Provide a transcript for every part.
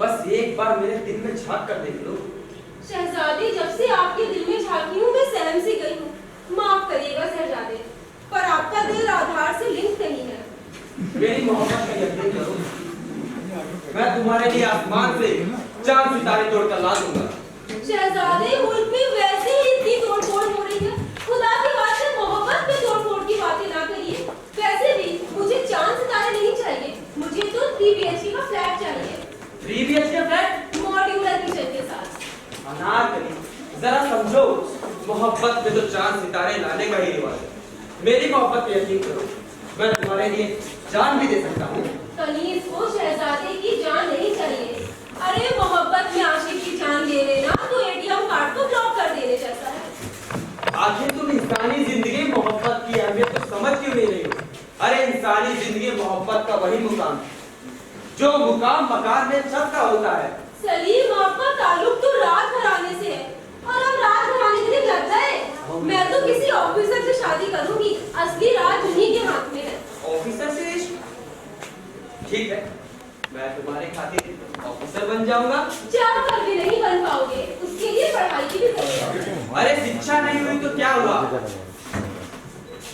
बस एक बार मेरे दिल में झांक कर देख लो। शहजादे, जब से आपके दिल में झांकी हूँ मैं सहम सी गई हूँ। माफ करिएगा शहजादे, पर आपका दिल आधार से लिंक नहीं है। मेरी मोहब्बत का यकीन करो, मैं तुम्हारे लिए आसमान से चांद सितारे तोड़कर ला दूंगा। शहजादे, मुल्क में वैसे ही इतनी तोड़-फोड़ हो रही है, खुदा की वास्ते मोहब्बत में तोड़-फोड़ की बातें ना करिए। वैसे भी मुझे चांद सितारे नहीं चाहिए, मुझे तो 3 BHK का फ्लैट चाहिए। 3 BHK फ्लैट मॉड्यूलर किचन के साथ। अनारकली, जरा समझो, मोहब्बत में तो चांद सितारे लाने का ही रिवाज है। मेरी मोहब्बत पे यकीन करो, मैं तुम्हारे लिए जान भी दे सकता हूँ। कनीज को शहजादे की जान नहीं चाहिए। अरे मोहब्बत में आशिक की जान ले लेना तो ATM कार्ड को ब्लॉक कर देने जैसा है। आखिर तुम इंसानी जिंदगी मोहब्बत की अहमियत तो समझ क्यों नहीं रही हो? अरे इंसानी जिंदगी मोहब्बत का वही मुकाम जो मुकाम मकान में छत का होता है। सलीम, आपका ताल्लुक तो राजघराने से है और अब राजघराने के लिए लग गए। मैं तो किसी ऑफिसर से शादी करूंगी, असली राज उन्हीं के हाथ में है। ऑफिसर से इश्क? ठीक है, मैं तुम्हारे खातिर ऑफिसर बन जाऊंगा। चाह कर भी नहीं बन पाओगे, उसके लिए पढ़ाई की भी जरूरत है। अरे शिक्षा नहीं हुई तो क्या हुआ?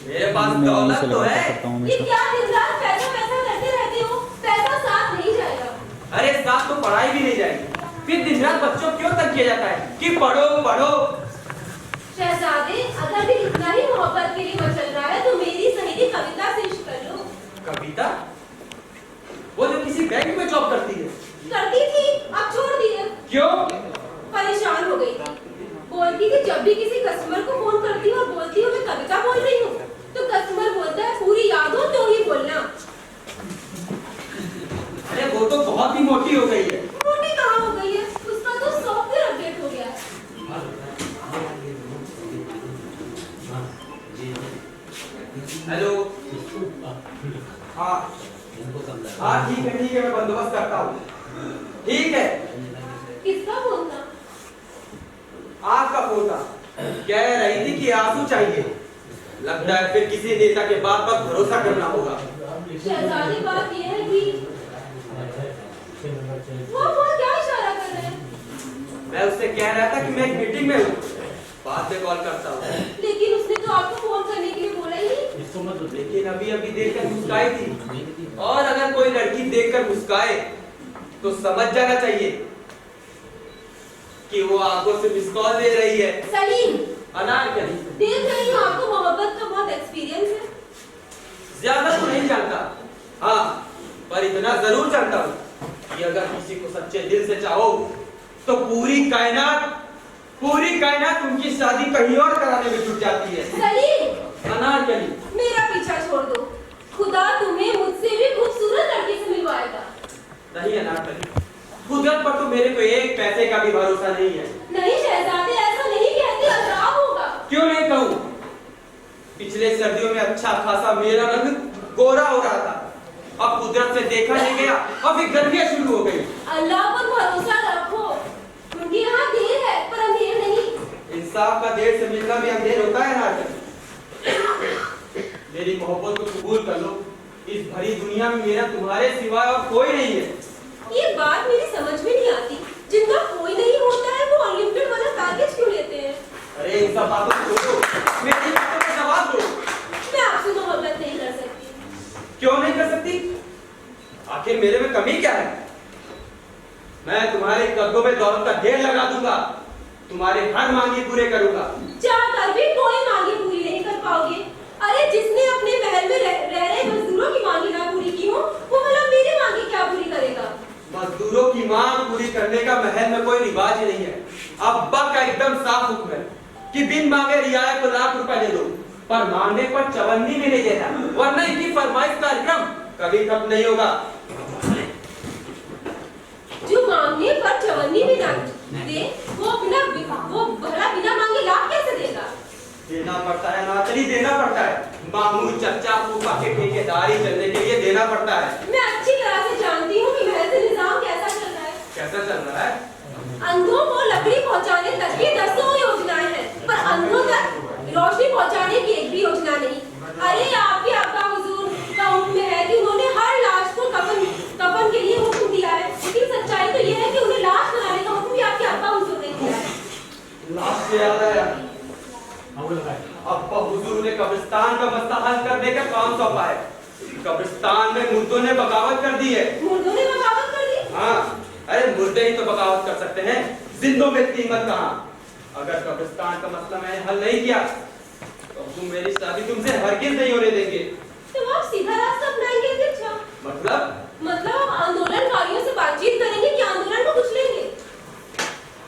मेरे पास दौलत तो है। ये क्या दिन रात पैसा पैसा करते रहते हो? पैसा साथ नहीं जाएगा। अरे साथ तो पढ़ाई भी नहीं जाएगी, फिर दिन रात बच्चों क्यों तक किया जाता है कि पढ़ो पढ़ो। शहजादे, अगर भी इतना ही मोहब्बत के लिए मचल रहा है तो मेरी सहेली कविता से इश्क कर लो। कविता? वो जो किसी बैंक में जॉब करती है। करती थी, अब छोड़ दी है। क्यों? परेशान हो गई थी। बोलती थी जब भी किसी कस्टमर को फोन करती हूँ और बोलती हूँ मैं कविता बोल रही हूँ, तो कस्टमर बोलता है पूरी याद हो तो ही बोलना। अरे वो तो बहुत ही मोटी हो गई है। मोटी कहाँ हो गई है? उसका तो सॉफ्टवेयर अपडेट हो गया है। हेलो। हाँ हाँ ठीक है, मैं बंदोबस्त करता हूँ। ठीक है। किसका फोन था? आपका फोन था। कह रही थी कि आंसू चाहिए। लगता है फिर किसी नेता के बात पर भरोसा करना होगा। शहजादी, बात यह है कि वो क्या इशारा कर रहे हैं? मैं उससे कह रहा था कि मैं एक मीटिंग में हूँ, बाद में कॉल करता हूँ। लेकिन उसने तो आपको फोन करने के लिए बोला ही नहीं। लेकिन अभी अभी देखकर मुस्काई थी, और अगर कोई लड़की देखकर मुस्काए तो समझ जाना चाहिए कि वो आंखों से मिस कॉल दे रही है। सलीम, अनारकली, देख रही हूँ आपको मोहब्बत का बहुत एक्सपीरियंस है। ज्यादा तो नहीं जानता, हाँ पर इतना जरूर जानता हूँ कि अगर किसी को सच्चे दिल से चाहो तो पूरी कायनात उनकी शादी कहीं और कराने में जुट जाती है। सलीम, अनारकली, मेरा पीछा छोड़ दो। खुदा तुम्हें मुझसे भी खूबसूरत लड़के से मिलवाएगा। नहीं अनारकली, कुदरत पर तो मेरे को एक पैसे का भी भरोसा नहीं है। नहीं शहजादे, ऐसा नहीं कहते, अजराब होगा। क्यों नहीं कहूँ? पिछले सर्दियों में अच्छा खासा मेरा रंग गोरा हो रहा था, अब कुदरत से देखा नहीं गया और फिर गर्मियां शुरू हो गई। अल्लाह पर भरोसा रखो, उनके यहाँ देर है पर अंधेर नहीं। इंसाफ का देर से मिलना भी अंधेर होता है ना। मेरी मोहब्बत को कबूल कर लो, इस भरी दुनिया में मेरा तुम्हारे सिवाय और कोई नहीं है। ये बात मेरी समझ में नहीं आती, जिनका कोई नहीं होता है वो अनलिमिटेड वाला पैकेज क्यों लेते हैं? अरे इन सब बातों को छोड़ो, मेरी बातों का जवाब दो। मैं आपसे मोहब्बत नहीं कर सकती। क्यों नहीं कर सकती? आखिर मेरे में कमी क्या है? मैं तुम्हारे कदमों में दौलत का ढेर लगा दूंगा, तुम्हारे हर मांगे पूरे करूंगा। चाहकर भी कोई मांगे पूरी नहीं कर पाओगे। अरे जिसने अपने महल में रह रहे मजदूरों की मांगे ना पूरी की हो, वो भला मेरी मांगे क्या पूरी करेगा? मजदूरों की मांग पूरी करने का महल में कोई रिवाज ही नहीं है। अब्बा का एकदम साफ हुक्म है कि बिन मांगे रियाया को लाख रुपए दे दो, पर मांगने पर चवन्नी भी नहीं देना, वरना इनकी फरमाइश कार्यक्रम कभी खत्म नहीं होगा। जो मांगने पर चवन्नी भी ना दे, वो भला बिना मांगे लाभ कैसे देगा? देना पड़ता है ना, चलिए देना पड़ता है। मामू चचा फूफा के ठेकेदारी चलने के लिए देना पड़ता है। मैं अच्छी तरह से जानती हूँ कि महल से निजाम कैसा चल रहा है। कैसा चल रहा है? अंधों को लकड़ी पहुँचाने तक की दसों योजनाएं हैं, पर अंधों तक रोशनी पहुँचाने की एक भी योजना नहीं। अरे आपके अब्बा हुजूर का हुक्म है कि उन्होंने हर लाश को कफन के लिए हुक्म दिया है, लेकिन सच्चाई तो ये है लास्ट से याद आया, अब्बा हुजूर ने कब्रिस्तान का मसला हल करने का काम सौंपा है। कब्रिस्तान में मुर्दों ने बगावत कर दी है। मुर्दों ने बगावत कर दी? हाँ, अरे मुर्दे ही तो बगावत कर सकते हैं, जिंदों में कीमत कहाँ। अगर कब्रिस्तान का मसला मैंने हल नहीं किया तो तुम मेरी शादी तुमसे हरगिज नहीं होने देंगे। तो आप सीधा रास्ता अपनाएंगे अध्यक्ष? मतलब आप आंदोलनकारियों से बातचीत करेंगे कि आंदोलन को कुचलेंगे?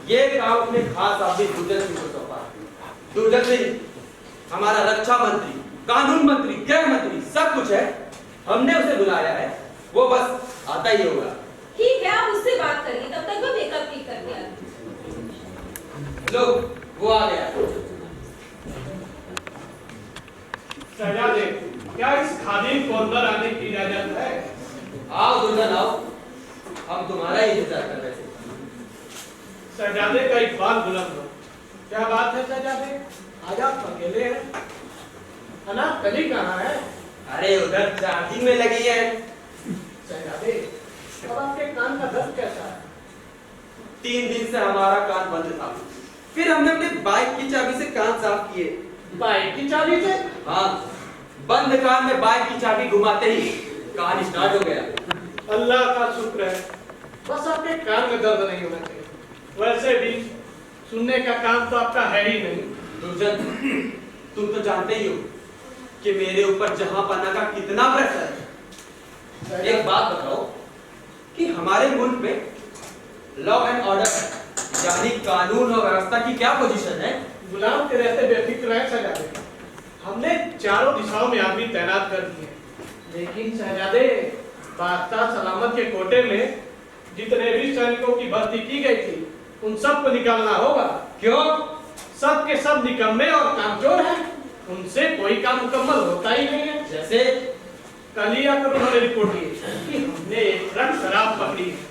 ये काम अपने खास आदमी दुर्जन सिंह को सौंपा है। दुर्जन सिंह हमारा रक्षा मंत्री, कानून मंत्री, गृह मंत्री सब कुछ है। हमने उसे बुलाया है, वो बस आता ही होगा। ठीक है, आप उससे बात करिए, तब तक मैं मेकअप ठीक करके आती हूँ। लो, वो आ गया। शहजादे, क्या इस खादिम को अंदर आने की इजाजत है? आओ दुल्हन आओ, हम तुम्हारा ही इंतजार कर रहे थे। शहजादे का इकबाल बुलंद हो। क्या बात है शहजादे, आज आप अकेले हैं? अनारकली कहाँ है? अरे उधर चार्जिंग में लगी है। शहजादे, अब आपके कान का दर्द कैसा है? 3 दिन से हमारा कान बंद था, फिर हमने अपने बाइक की चाबी से कान साफ किए। बाइक की चाबी से? हाँ, बंद कान में बाइक की चाबी घुमाते ही कान स्टार्ट हो गया। अल्लाह का शुक्र है, बस आपके कान में दर्द नहीं होना चाहिए। वैसे भी सुनने का काम तो आपका है ही नहीं। दुर्जन, तुम तो जानते ही हो कि मेरे ऊपर जहांपना का कितना प्रेशर है। एक बात बताओ कि हमारे मुल्क में लॉ एंड ऑर्डर यानी कानून और व्यवस्था की क्या पोजीशन है? गुलाम के रहते बेफिक्र रहे शहजादे। हमने चारों दिशाओं में आदमी तैनात कर दिए, लेकिन शहजादे बादशाह सलामत के कोटे में जितने भी सैनिकों की भर्ती की गई थी उन सबको निकालना होगा। क्यों? सब के सब निकम्मे और कामचोर हैं, उनसे कोई काम मुकम्मल होता ही नहीं है। जैसे कल ही आकर उन्होंने रिपोर्ट की कि हमने एक ट्रक शराब पकड़ी है।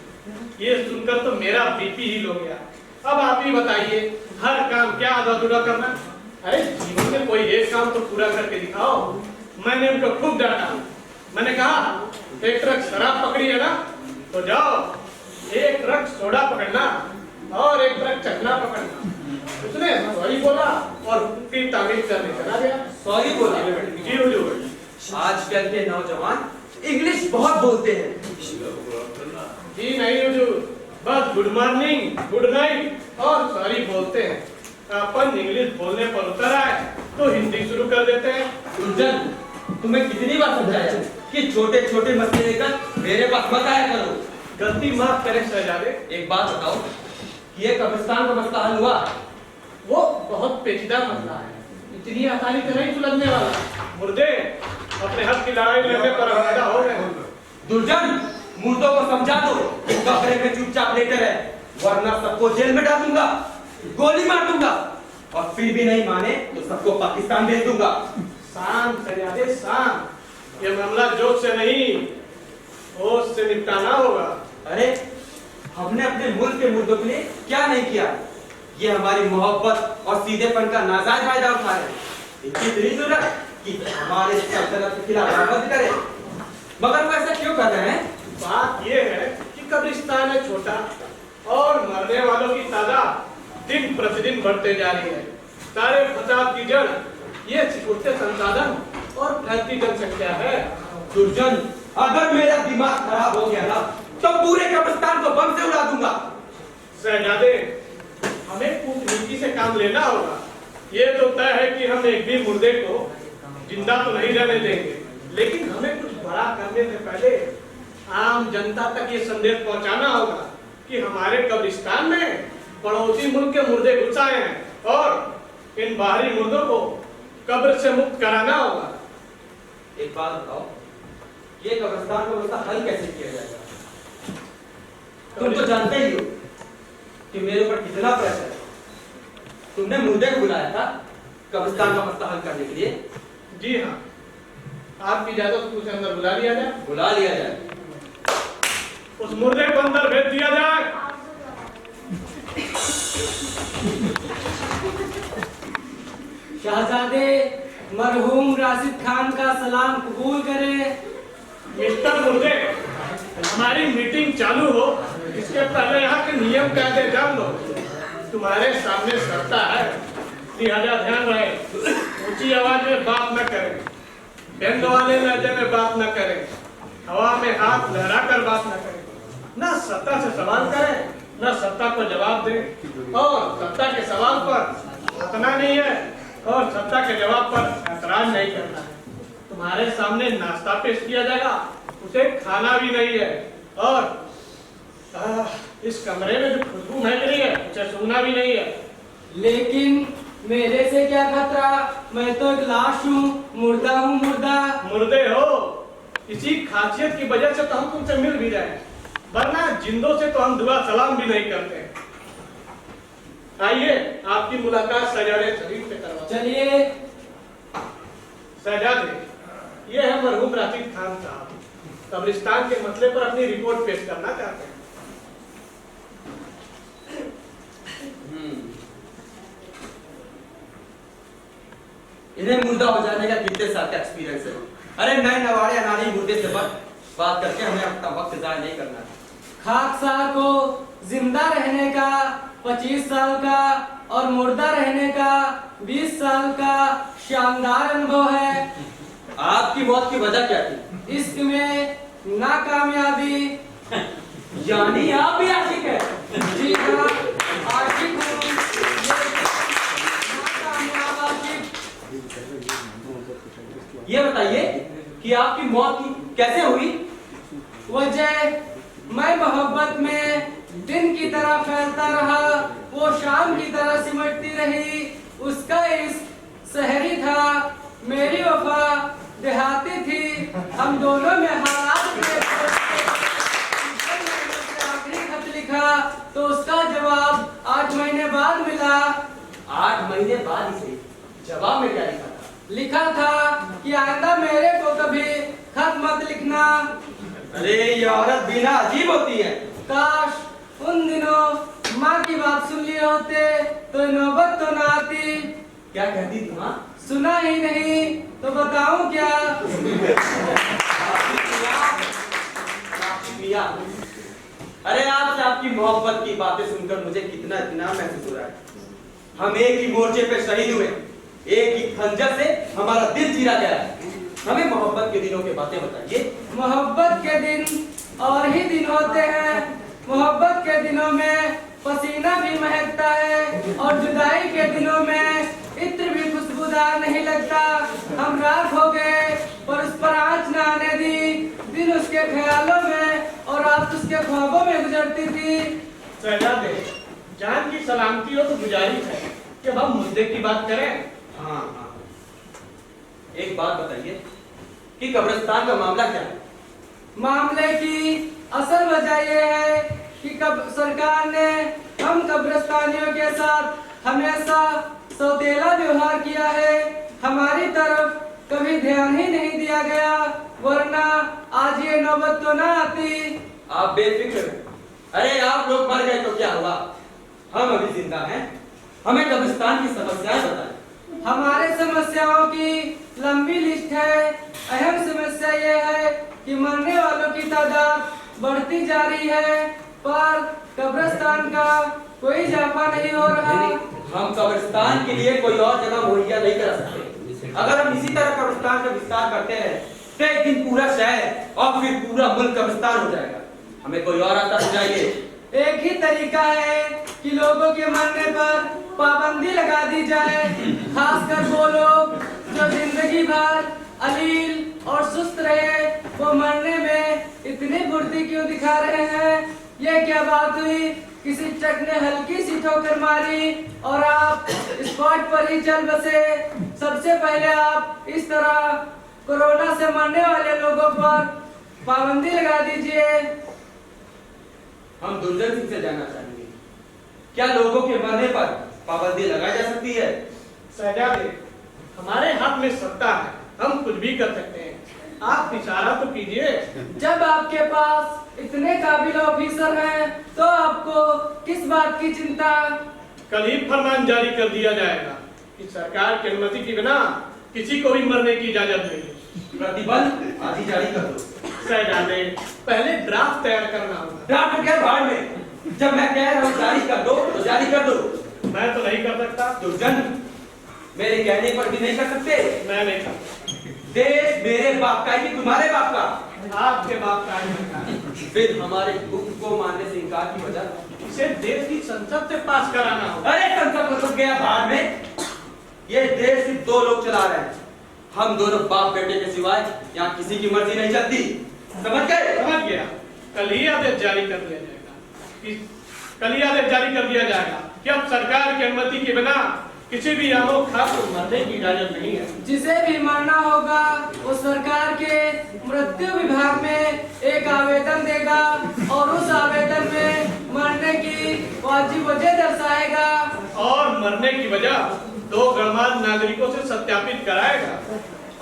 ये सुनकर तो मेरा बीपी हिल हो गया। अब आप ही बताइए, हर काम क्या आधा अधूरा करना? अरे जीवन में कोई एक काम तो पूरा करके दिखाओ। मैंने उनको खूब डांटा। मैंने कहा एक ट्रक शराब पकड़ी है ना, तो जाओ एक ट्रक सोडा पकड़ना और एक ट्रक चखना पकड़ना। उसने सॉरी बोला और की तामीर करने चला गया। सॉरी बोला? जी हुजूर। आजकल के नौजवान इंग्लिश बहुत बोलते हैं। जी नहीं हुजूर, बस गुड मॉर्निंग, गुड नाइट और सॉरी बोलते हैं। अपन इंग्लिश बोलने पर उतर आए तो हिंदी शुरू कर देते हैं। दुर्जन, तुम्हें कितनी बार समझाया कि छोटे छोटे मसले लेकर मेरे पास मत आया करो। गलती माफ करें शहजादे। एक बात बताओ कि ये कब्रिस्तान का मसला हल हुआ? वो बहुत पेचीदा मसला है, इतनी आसानी से नहीं सुलझने वाला। मुर्दे अपने हक की लड़ाई लड़ने पर आमादा हो गए। दुर्जन, मुर्दों को समझा दो, कमरे में चुपचाप लेटे रहे, वरना सबको जेल में डाल दूंगा, गोली मार दूंगा, और फिर भी नहीं माने तो सबको पाकिस्तान भेज दूंगा। शांत शहजादे शांत, ये मामला जोश से नहीं होश से निपटाना होगा। अरे हमने अपने मुल्क के मुर्दों के लिए क्या नहीं किया? ये हमारी मोहब्बत और सीधेपन का नाजायज फायदा उठा रहे हैं। इतनी इतनी जरूरत कि हमारे सल्तनत के खिलाफ बगावत करें, मगर वो ऐसा क्यों कर रहे हैं? बात ये है कि कब्रिस्तान है छोटा और मरने वालों की तादाद दिन प्रतिदिन बढ़ते जा रही है। सारे फसाद की जड़ ये सिकुड़ते संसाधन और फैलती जनसंख्या है। दुर्जन, अगर मेरा दिमाग खराब हो गया ना तो पूरे कब्रिस्तान को बम से उड़ा दूंगा। शहजादे, हमें कूटनीति से काम लेना होगा। ये तो तय है कि हम एक भी मुर्दे को जिंदा तो नहीं रहने देंगे, लेकिन हमें कुछ बड़ा करने से पहले आम जनता तक ये संदेश पहुंचाना होगा कि हमारे कब्रिस्तान में पड़ोसी मुल्क के मुर्दे घुस आए हैं और इन बाहरी मुर्दों को कब्र से मुक्त कराना होगा। एक बात बताओ, ये कब्रिस्तान का मसला हल कैसे किया जाएगा? तुम तो जानते ही हो कि मेरे ऊपर कितना प्रेशर है। तुमने मुर्दे को बुलाया था कब्रिस्तान का मसला हल करने के लिए। जी हाँ, आपकी इजाजत उसे अंदर बुला लिया जाए। बुला लिया जाए। उस मुर्दे को अंदर भेज दिया जाए। शहजादे मरहूम राशिद खान का सलाम कबूल करें। मिस्टर मुर्दे, हमारी मीटिंग चालू हो इसके पहले यहाँ के नियम कायदे जान लो। तुम्हारे सामने सत्ता है, लिहाजा ध्यान रहे, ऊंची आवाज में बात न करें, बैंड वाले लहजे में बात न करें, हवा में हाथ लहरा कर बात न करें, न सत्ता से सवाल करें, न सत्ता को जवाब दें, और सत्ता के सवाल पर हंसना नहीं है और सत्ता के जवाब पर ऐतराज नहीं करना है। तुम्हारे सामने नाश्ता पेश किया जाएगा, उसे खाना भी नहीं है, और इस कमरे में जो खुशबू महक रही है उसे सूंघना भी नहीं है। लेकिन मेरे से क्या खतरा, मैं तो एक लाश हूँ, मुर्दा हूँ, मुर्दा। मुर्दे हो, इसी खासियत की वजह से तो हम तुमसे मिल भी रहे हैं, वरना जिंदों से तो हम दुआ सलाम भी नहीं करते। आइए आपकी मुलाकात सजादे शरीफ से करवा। चलिए। सजादे, ये है मरहूम राशिद खान साहब, कब्रिस्तान के मसले पर अपनी रिपोर्ट पेश करना चाहते हैं। इन्हें मुर्दा हो जाने का कितने साल का एक्सपीरियंस है। अरे नए नवाड़े अनाड़ी मुर्दे से बात करके हमें अपना वक्त जाया नहीं करना। खाकसार को जिंदा रहने का 25 साल का और मुर्दा रहने का 20 साल का शानदार अनुभव है। आपकी मौत की वजह क्या थी? इश्क में नाकामयाबी। यानी आप भी आशिक है? जी हाँ, आशिक हूँ, नाकामयाब आशिक। ये बताइए कि आपकी मौत की कैसे हुई? वजह, मैं मोहब्बत में दिन की तरह फैलता रहा, वो शाम की तरह सिमटती रही। उसका इश्क शहरी था, मेरी वफा देहाती थी। हम दोनों में हालात के आखिरी खत लिखा तो उसका जवाब 8 महीने बाद मिला। 8 महीने बाद इसे जवाब में क्या लिखा था? लिखा था कि आइंदा मेरे को कभी खत मत लिखना। अरे ये औरत बिना अजीब होती है। काश उन दिनों माँ की बात सुन लिए होते तो नौबत तो ना आती। क्या कहती थी माँ? सुना ही नहीं तो बताऊं क्या? अरे आपसे आपकी मोहब्बत की बातें सुनकर मुझे कितना इत्मीनान महसूस हो रहा है। हम एक ही मोर्चे पे शहीद हुए, एक ही खंजर से हमारा दिल चीरा गया है। हमें मोहब्बत के दिनों की बातें बताइए। मोहब्बत के दिन और ही दिन होते हैं। मोहब्बत के दिनों में पसीना भी महकता है और जुदाई के दिनों में इत्र भी खुशबूदार नहीं लगता। हम राख हो गए पर उस पर आँच न आने दी। दिन उसके ख्यालों में और रात उसके ख्वाबों में गुजरती थी। शहजादे, जान की सलामती हो तो गुजारिश है कि अब हम मुद्दे की बात करें। हाँ हाँ, एक बात बताइए कि कब्रिस्तान का मामला क्या है? मामले की असल वजह यह है कि सरकार ने हम कब्रिस्तानियों के साथ हमेशा सौतेला व्यवहार किया है। हमारी तरफ कभी ध्यान ही नहीं दिया गया, वरना आज ये नौबत तो ना आती। आप बेफिक्र हैं। अरे आप लोग मर गए तो क्या हुआ, हम अभी जिंदा हैं। हमें कब्रिस्तान की समस्याएं बताएं। हमारे समस्याओं की लंबी लिस्ट है। अहम समस्या ये है कि मरने वालों की तादाद बढ़ती जा रही है, पर कब्रिस्तान का कोई इजाफा नहीं हो रहा। हम कब्रिस्तान के लिए कोई और जगह मुहैया नहीं करा सकते। अगर हम इसी तरह कब्रिस्तान का विस्तार करते हैं तो एक दिन पूरा शहर और फिर पूरा मुल्क कब्रिस्तान हो जाएगा। हमें कोई और रास्ता सुझाइए। एक ही तरीका है कि लोगों के मरने पर पाबंदी लगा दी जाए, खासकर वो लोग जो जिंदगी भर अलील और सुस्त रहे। वो मरने में इतनी फुर्ती क्यों दिखा रहे हैं? ये क्या बात हुई, किसी ट्रक ने हल्की सी ठोकर मारी और आप स्पॉट पर ही चल बसे। सबसे पहले आप इस तरह कोरोना से मरने वाले लोगों पर पाबंदी लगा दीजिए। हम दुर्जन सिंह से जानना चाहेंगे, क्या लोगों के मरने पर पाबंदी लगाई जा सकती है? शहजादे, हमारे हाथ में सत्ता है, हम कुछ भी कर सकते हैं। आप इशारा तो कीजिए। जब आपके पास इतने काबिल ऑफिसर हैं तो आपको किस बात की चिंता? कल ही फरमान जारी कर दिया जाएगा कि सरकार की अनुमति के बिना किसी को भी मरने की इजाजत नहीं। प्रतिबंध आज ही जारी कर दो। शहजादे, पहले ड्राफ्ट तैयार करना होगा। ड्राफ्ट क्या भाड़ में, जब मैं कह रहा हूँ जारी कर दो तो जारी कर दो। मैं तो नहीं कर सकता। दुर्जन, मेरे कहने पर भी नहीं कर सकते? मैं नहीं कर देश मेरे बाप का है कि तुम्हारे बाप का? सकता। आपके बाप का है। फिर हमारे हुक्म को मानने से इनकार की वजह? इसे देश की संसद से पास कराना होगा। अरे संसद मतलब गया बाहर में। ये देश सिर्फ दो लोग चला रहे हैं, हम दोनों बाप बेटे के सिवाय यहाँ किसी की मर्जी नहीं चलती। समझ गए? समझ गया। कल ही आदेश जारी कर दिया जाएगा। कल ही आदेश जारी कर दिया जाएगा कि अब सरकार की अनुमति के बिना किसी भी आमों खास को मरने की इजाजत नहीं है। जिसे भी मरना होगा वो सरकार के मृत्यु विभाग में एक आवेदन देगा और उस आवेदन में मरने की वाजिब वजह दर्शाएगा और मरने की वजह 2 गणमान्य नागरिकों से सत्यापित कराएगा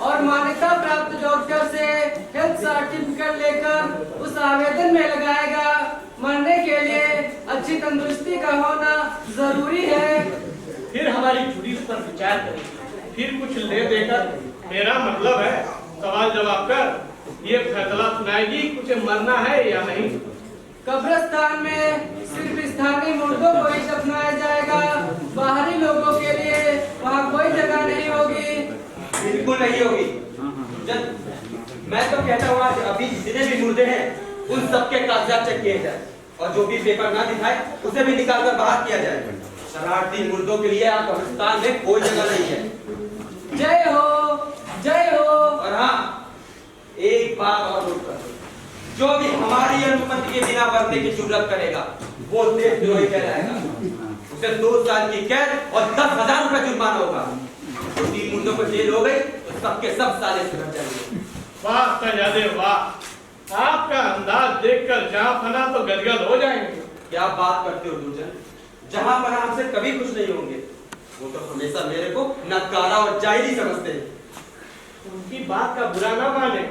और मान्यता प्राप्त डॉक्टर से हेल्थ सर्टिफिकेट लेकर उस आवेदन में लगाएगा। मरने के लिए अच्छी तंदुरुस्ती का होना जरूरी है। फिर हमारी जुरी उस पर विचार करेगी। फिर कुछ ले देकर, मेरा मतलब है सवाल जवाब कर ये फैसला सुनाएगी कुछ मरना है या नहीं। कब्रिस्तान में सिर्फ स्थानीय मुर्दों को ही दफनाया जाएगा। बाहरी लोगों के लिए वहाँ कोई जगह नहीं होगी। बिल्कुल नहीं होगी। मैं तो कहता हूँ आज अभी जितने भी मुर्दे हैं उन सबके कागजात चेक किए जाए और जो भी पेपर ना दिखाए उसे भी निकाल कर बाहर किया जाए। शरारती मुर्दों के लिए आप कब्रिस्तान में कोई जगह नहीं है। जय हो, जय हो। और हाँ, एक बात और नोट कर लो, जो भी हमारी अनुमति के बिना मरने की जुर्रत करेगा वो देशद्रोही कहलाएगा। उसे 2 साल की कैद और 10,000 रुपए जुर्माना होगा। 3 मुर्दों को जेल हो गई तो सबके सब साले सुधर जाएंगे। वाह सजादे वाह, आपका अंदाज देखकर जहाँ फना तो गदगद हो जाएंगे। क्या बात करते हो दुर्जन, जहाँ पर हमसे कभी खुश नहीं होंगे वो तो हमेशा मेरे को नकारा और जाहिली समझते हैं। उनकी बात का बुरा ना माने।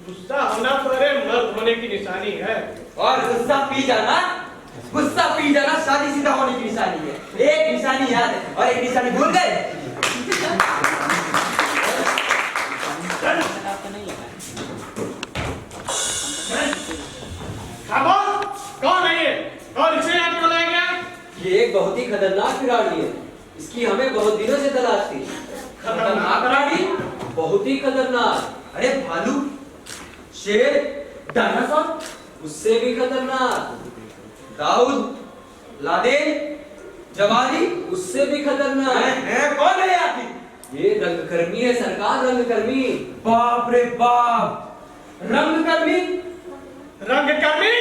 गुस्सा होना तो अरे मर्द होने की निशानी है। और गुस्सा पी जाना शादी सीधा होने की निशानी है। एक निशानी याद है और एक निशानी भूल गए। कौन है ये और इसे यहाँ क्यों लाया गया? ये एक बहुत ही खतरनाक खिलाड़ी है। इसकी हमें बहुत दिनों से तलाश थी। खतरनाक खिलाड़ी? बहुत ही खतरनाक। अरे भालू, शेर, डायनासोर, उससे भी खतरनाक। दाऊद, लादेन, जवारी, उससे भी खतरनाक। कौन है आपकी? ये रंगकर्मी है सरकार, रंगकर्मी। बाप रे बाप, रंगकर्मी? रंगकर्मी?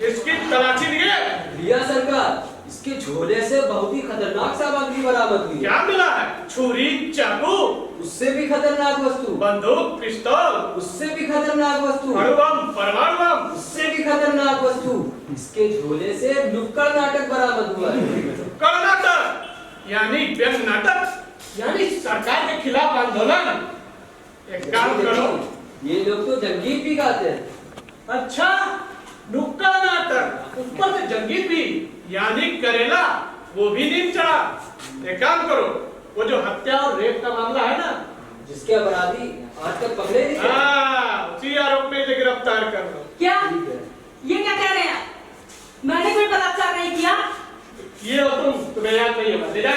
इसकी तलाशी लिए? लिया सरकार। इसके झोले से बहुत ही खतरनाक सामग्री बरामद हुई। क्या मिला है? छुरी, चाकू, उससे भी खतरनाक वस्तु। बंदूक, पिस्तौल, उससे भी खतरनाक वस्तु। अणु बम, परमाणु बम, उससे भी खतरनाक वस्तु। इसके झोले से नुक्कड़ नाटक बरामद हुआ है। नुक्कड़ नाटक यानी व्यंग्य नाटक, यानी सरकार के खिलाफ आंदोलन। एक काम करो, ये लोग तो जंगीत भी गाते हैं। अच्छा, नुक्कड़ नाटक, ऊपर से जंगी भी, यानी करेला, वो भी नींद चढ़ा। एक काम करो, वो जो हत्या और रेप का मामला है ना, जिसके अपराधी आज तक पकड़े नहीं गए। उसी आरोप में इसे गिरफ्तार कर लो। क्या? ठीक है। ये क्या कह रहे हैं? मैंने कोई बलात्कार नहीं किया। ये हो तुम्हें याद नहीं होगा। ले जाए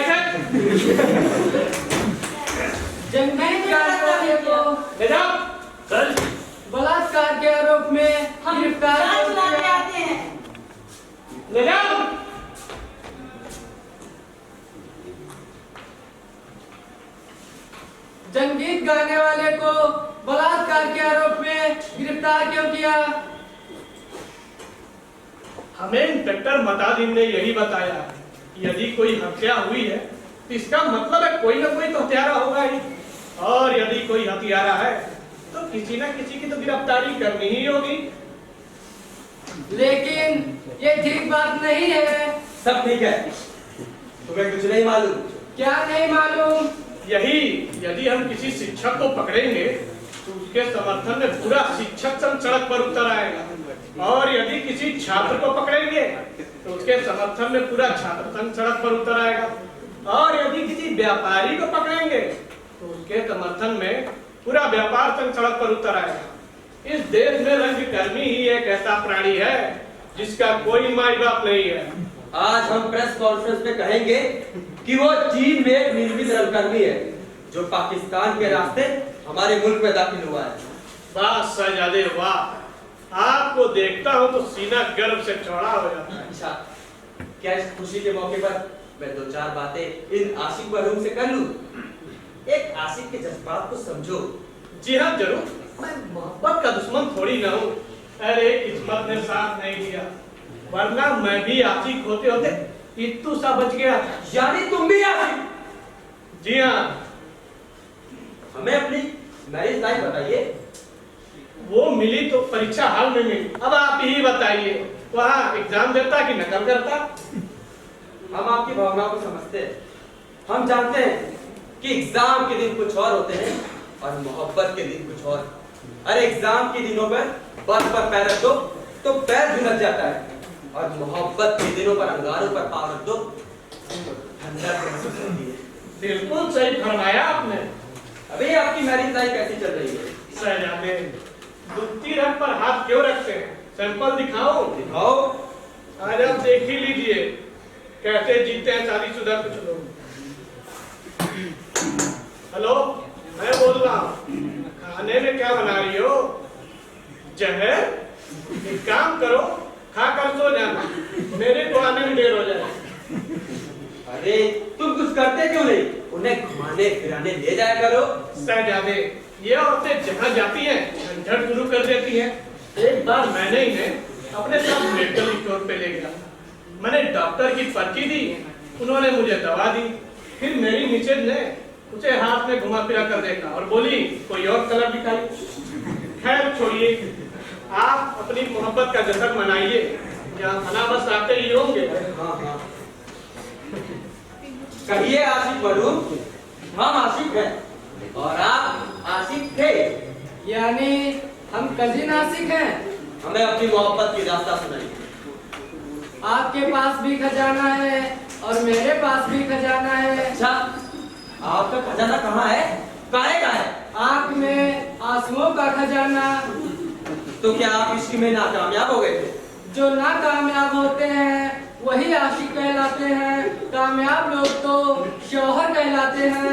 जंगली कार्रवाई को ले जाओ। चल। बलात्कार के आरोप में हम गिरफ्तार जांच कर चुनाव में लिया। आते हैं। ले जाओ। जंगीत गाने वाले को बलात्कार के आरोप में गिरफ्तार क्यों किया? हमें इंस्पेक्टर मतादीन ने यही बताया कि यदि कोई हत्या हुई है तो इसका मतलब है कोई ना कोई तो हत्यारा होगा ही, और यदि कोई हत्यारा है तो किसी ना किसी की तो गिरफ्तारी करनी ही होगी। लेकिन ये ठीक बात नहीं है। सब ठीक है, तुम्हें कुछ नहीं मालूम? क्या नहीं मालूम? यही, यदि हम किसी शिक्षक को पकड़ेंगे तो उसके समर्थन में पूरा शिक्षक संघ सड़क पर उतर आएगा, और यदि किसी छात्र को पकड़ेंगे तो उसके समर्थन में पूरा छात्र संघ सड़क पर उतर आएगा, और यदि किसी व्यापारी को पकड़ेंगे तो उसके समर्थन में पूरा व्यापार संघ सड़क पर उतर आएगा। इस देश में रंगकर्मी ही एक ऐसा प्राणी है जिसका कोई माई बाप नहीं है, आज हम प्रेस कॉन्फ्रेंस में कहेंगे कि वो चीन में एक निर्मित रंगकर्मी है जो पाकिस्तान के रास्ते हमारे मुल्क में दाखिल हुआ है। वाह शहजादे वाह, आपको देखता हूँ तो सीना गर्व से चौड़ा हो जाता है। अच्छा, क्या इस खुशी के मौके पर मैं दो चार बातें इन आशिक मरहूम से कर लूं? एक आशिक के जज्बात को समझो। जी हाँ जरूर, मैं मोहब्बत का दुश्मन थोड़ी ना हूँ। अरे किस्मत ने साथ नहीं दिया, वरना मैं भी आशिक होते होते इत्तू सा बच गया। यानी तुम भी आशिक? जी हाँ। हमें अपनी मैरिज लाइफ बताइए। वो मिली तो परीक्षा हाल में मिली, अब आप ही बताइए, वहाँ एग्जाम देता कि नकल करता? हम आपकी भावनाओं को समझते हैं। हम जानते हैं कि एग्जाम के दिन कुछ और होते हैं और मोहब्बत के दिन कुछ और। अरे एग्जाम के दिनों पर बस पर पैर रख दो तो पैर झुलस जाता है, और मोहब्बत के दिनों पर अंगारों पर पाँव रख दो तो ठंडक महसूस होती है। बिल्कुल सही फरमाया आपने। अभी आपकी मैरिज लाइफ कैसी चल रही है? शहजादे, दुखती रंग पर हाथ क्यों रखते हैं? सैंपल दिखाओ। दिखाओ। आज आप देख ही लीजिए कैसे जीते हैं शादीशुदा कुछ लोग। हेलो, मैं बोल रहा हूँ, खाने में क्या बना रही हो? जहर? एक काम करो, खा कर सो जाना, मेरे को आने में देर हो जाए। अरे तुम कुछ करते क्यों नहीं? उन्हें घुमाने फिराने ले जाया करो। शहजादे, ये औरतें जहाँ जाती हैं झंझट शुरू कर देती हैं। एक बार मैंने इन्हें अपने साथ मेडिकल स्टोर पे ले गया। मैंने डॉक्टर की पर्ची दी, उन्होंने मुझे दवा दी, फिर मेरी मिसेज ने उसे हाथ में घुमा फिरा कर देखा और बोली कोई और कलर दिखाई। खैर छोड़िए, आप अपनी मोहब्बत का जश्न मनाइए, यहाँ खाना बस आते ही होंगे। हाँ हाँ, कहिए आशिक मरहूम, हम आशिक हैं और आप आशिक थे। यानी हम कजिन आशिक हैं। हमें अपनी मोहब्बत की दास्तां सुनाइए। आपके पास भी खजाना है और मेरे पास भी खजाना है। अच्छा, आपका खजाना कहाँ है? काहे का है? आँख में आंसुओं का खजाना। तो क्या आप इश्क में नाकामयाब हो गए थे? जो नाकामयाब होते हैं वही आशिक कहलाते हैं, कामयाब लोग तो शौहर कहलाते हैं।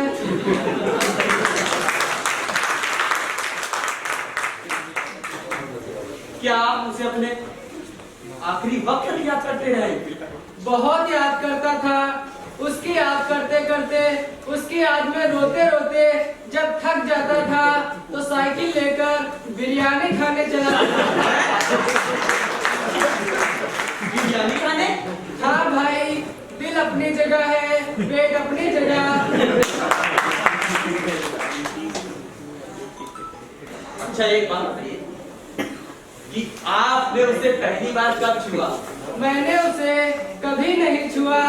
क्या आप उसे अपने आखिरी वक्त तक याद करते रहे? बहुत याद करता था। उसकी याद करते करते, उसकी याद में रोते रोते जब थक जाता था तो साइकिल लेकर बिरयानी खाने चला जाता। बिरयानी खाने? हाँ भाई, दिल अपनी जगह है, पेट अपनी जगह। अच्छा एक बात बताइए कि आपने उसे पहली बार कब छुआ? मैंने उसे कभी नहीं छुआ।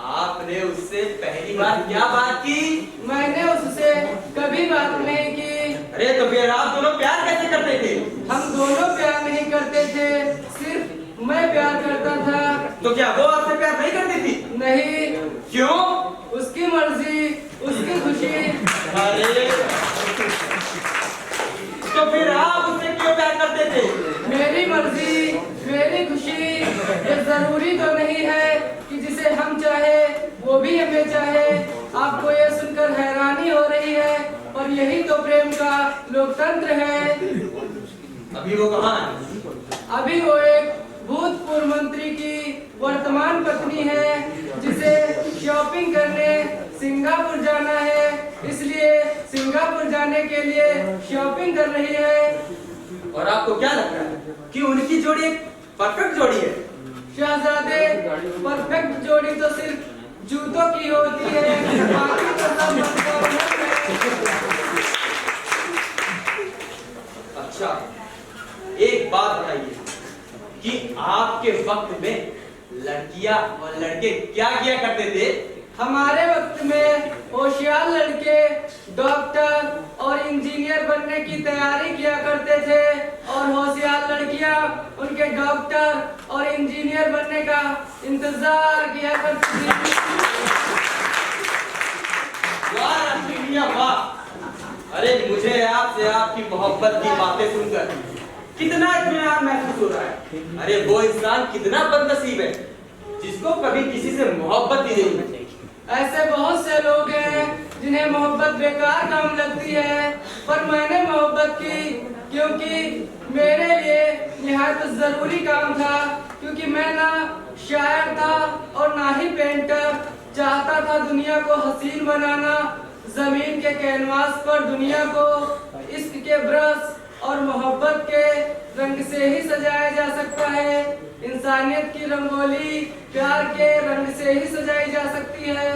आपने उससे पहली बार क्या बात की? मैंने उससे कभी बात नहीं की। अरे तो फिर आप दोनों प्यार कैसे करते थे? हम दोनों प्यार नहीं करते थे, सिर्फ मैं प्यार करता था। तो क्या वो आपसे प्यार नहीं करती थी? नहीं। क्यों? उसकी मर्जी, उसकी खुशी। अरे तो फिर आप उससे क्यों प्यार करते थे? मेरी मर्जी, मेरी खुशी। ये जरूरी तो नहीं है कि जिसे हम चाहे वो भी हमें चाहे। आपको ये सुनकर हैरानी हो रही है, और यही तो प्रेम का लोकतंत्र है। अभी वो कहाँ है? अभी वो एक भूतपूर्व मंत्री की वर्तमान पत्नी है, जिसे शॉपिंग करने सिंगापुर जाना है, इसलिए सिंगापुर जाने के लिए शॉपिंग कर रही है। और आपको क्या लगता है कि उनकी जोड़ी एक परफेक्ट जोड़ी है? शहजादे, परफेक्ट जोड़ी तो सिर्फ जूतों की होती है, बाकी तो सब मनका है। अच्छा एक बात बताइए कि आपके वक्त में लड़कियां और लड़के क्या किया करते थे? हमारे वक्त में होशियार लड़के डॉक्टर और इंजीनियर बनने की तैयारी किया करते थे, और होशियार लड़कियां उनके डॉक्टर और इंजीनियर बनने का इंतजार किया करती थी। वाह राष्ट्रीय वाह! अरे मुझे आपसे आपकी मोहब्बत की बातें सुनकर कितना इत्मीनान महसूस हो रहा है। अरे वो इंसान कितना बदनसीब है जिसको कभी किसी से मोहब्बत ही नहीं। ऐसे बहुत से लोग हैं जिन्हें मोहब्बत बेकार काम लगती है, पर मैंने मोहब्बत की क्योंकि मेरे लिए निहायत जरूरी काम था, क्योंकि मैं ना शायर था और ना ही पेंटर। चाहता था दुनिया को हसीन बनाना, जमीन के कैनवास पर दुनिया को इश्क के ब्रश और मोहब्बत के रंग से ही सजाया जा सकता है। इंसानियत की रंगोली प्यार के रंग से ही सजाई जा सकती है।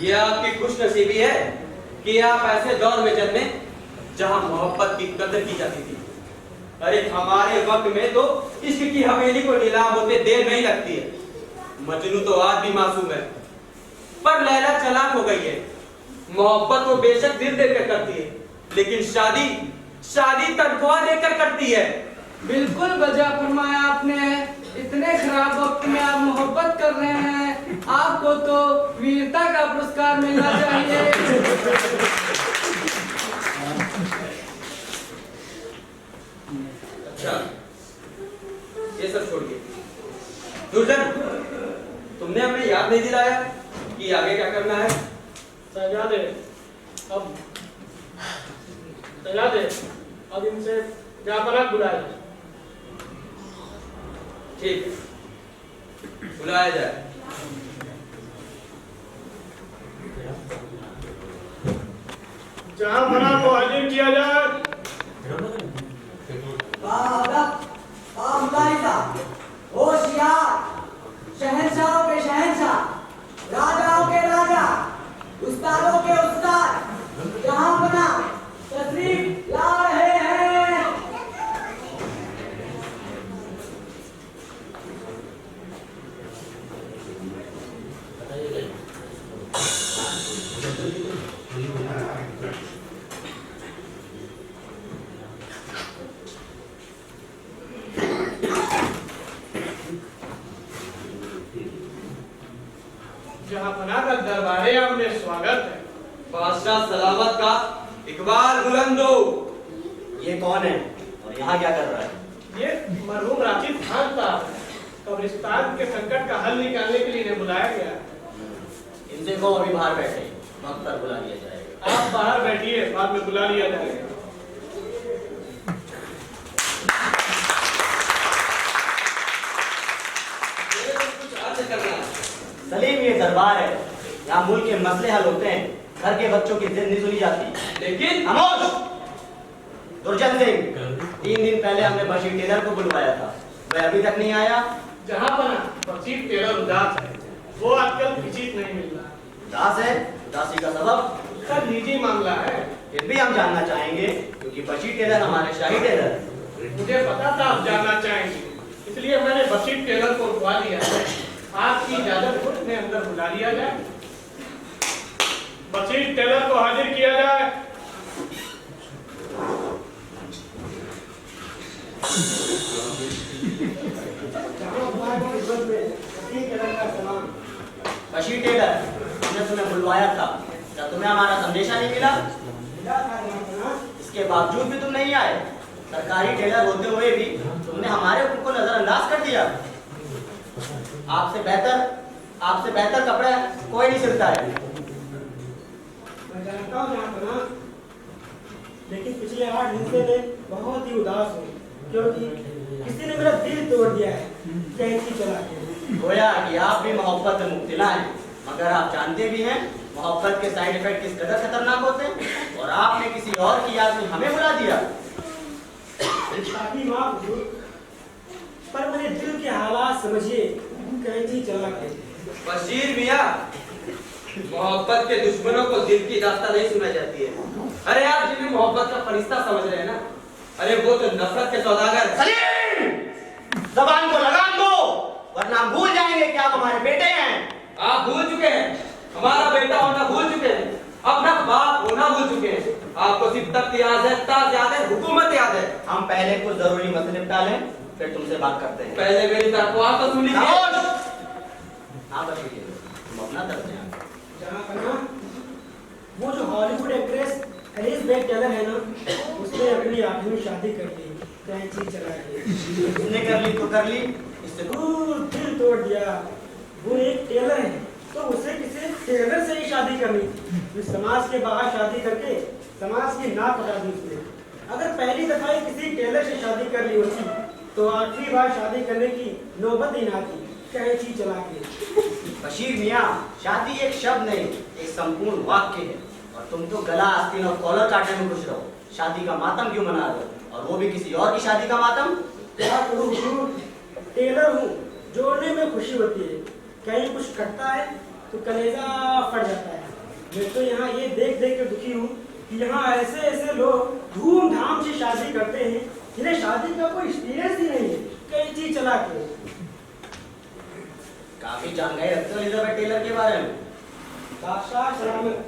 ये आपकी खुशनसीबी है कि आप ऐसे दौर में जन्मे जहां मोहब्बत की कदर की जाती थी। अरे हमारे वक्त में तो इश्क की हवेली को नीलाम होते देर नहीं लगती है। मजनू तो आज भी मासूम है, पर लैला चालाक हो गई है। मोहब्बत वो बेशक दिल देकर करती है, लेकिन शादी तनख्वाह देकर करती है। बिल्कुल बजा फरमाया आपने। इतने खराब वक्त में आप मोहब्बत कर रहे हैं, आपको तो वीरता का पुरस्कार मिलना चाहिए। अच्छा, ये सब छोड़िए। दुर्जन, तुमने हमें याद नहीं दिलाया कि आगे क्या करना है। सजादे, अब इनसे जाफरात बुलाया। ठीक है, बुलाया जाए। जहां बना को हाजिर किया जाए। होशियार, शहंशाहों के शहंशाह, राजाओं के राजा, उस्तादों के उस्ताद जहां बना तशरीफ ला रहे हैं। जहां बना का दरबारे आपने स्वागत है। बादशाह सलामत का इकबाल बुलंदो। ये कौन है और यहाँ क्या कर रहा है? ये मरहूम राशिद खान था, कब्रिस्तान के संकट का हल निकालने के लिए इन्हें बुलाया गया। इनसे को अभी बाहर बैठे, वक्त पर बुला लिया जाएगा। आप बाहर बैठिए, बाद में बुला लिया जाएगा। कुछ अर्ज करना है। सलीम, ये दरबार है, यहाँ मुल्क के मसले हल होते हैं, घर के बच्चों की जिद नहीं सुनी जाती। लेकिन खामोश! दुर्जन सिंह, 3 दिन पहले हमने बशीर टेलर को बुलवाया था, वह अभी तक नहीं आया। जहां बना बशीर टेलर उदास है, वो आजकल किसी नहीं मिल रहा। उदास है? उदासी का सबब? सर निजी मामला है। फिर भी हम जानना चाहेंगे, क्योंकि बशीर टेलर हमारे शाही टेलर हैं। मुझे पता था आप जानना चाहेंगे, इसलिए मैंने बशीर टेलर को उठवा लिया है। आपकी इजाजत को उन्हें अंदर बुला लिया जाए। बशीर टेलर को हाजिर किया जाए। बशीर टेलर, हमने तुम्हें बुलवाया था, क्या तुम्हें हमारा संदेशा नहीं मिला? इसके बावजूद भी तुम नहीं आए। सरकारी टेलर होते हुए भी तुमने हमारे हुक्म को नजरअंदाज कर दिया। आपसे बेहतर कपड़ा कोई नहीं सिलता है। मैं जानता हूँ जहाँ बना, लेकिन पिछले 8 दिन से मैं बहुत ही उदास हूँ, क्योंकि किसी ने मेरा दिल तोड़ दिया है कैंची चला के। गोया कि आप भी मोहब्बत में मुब्तला हैं, मगर आप जानते भी हैं मोहब्बत के साइड इफेक्ट किस कदर खतरनाक होते हैं, और आपने किसी और की याद में हमें बुला दिया। काफी माफ हुजूर, पर मेरे दिल के हालात समझिए, कैंची चला के। बशीर मियां, मोहब्बत के दुश्मनों को दिल की दास्तान नहीं सुनाई जाती है। अरे आप जिन्हें मोहब्बत का फरिश्ता समझ रहे हैं ना, अरे वो तो नफरत के सौदागर हैं। सलीम, जबान को लगाम दो, वरना हम भूल जाएंगे कि आप हमारे बेटे हैं। आप भूल चुके हैं, हमारा बेटा होना भूल चुके हैं, अपना बाप होना भूल चुके हैं। आपको सिर्फ तख्त याद है, ताज याद है, हुकूमत याद है। हम पहले कुछ जरूरी मसले निपटा लें, फिर तुमसे बात करते हैं। पहले मेरी दरख्वास्त तो सुन लीजिए। हाँ बशीर, तुम अपना दर्द हैं। जहाँ बना, वो जो हॉलीवुड एक्ट्रेस एलिज़ाबेथ टेलर है ना, उसने अपनी आखिरी शादी कर ली कैंची चला के। उसने कर ली तो कर ली, इससे दिल तोड़ दिया। वो एक टेलर है, तो उसे किसी टेलर से ही शादी करनी थी। फिर समाज के बाहर शादी करके समाज की नाक कटा दी उसने। अगर पहली दफा ही किसी टेलर से शादी कर ली होती तो आखिरी बार शादी करने की नौबत ही ना थी, कैंची चला के। बशीर मियाँ, शादी एक शब्द नहीं, एक संपूर्ण वाक्य है। और तुम तो गला आस्तीन और कॉलर काटने में खुश रहो। शादी का मातम क्यों मना रहे हो? और वो भी किसी और की शादी का मातम? क्या करूं हुजूर, टेलर हूँ, जोड़ने में खुशी होती है, कहीं कुछ कटता है तो कलेजा फट जाता है। मैं तो यहाँ ये देख देख के दुखी हूँ कि यहाँ ऐसे ऐसे लोग धूमधाम से शादी करते हैं जिन्हें शादी का कोई एक्सपीरियंस ही नहीं है, कैंची चला के। काफी जानकारी रखते हो एलिजाबेथ टेलर के बारे में। साक्षात सलामत।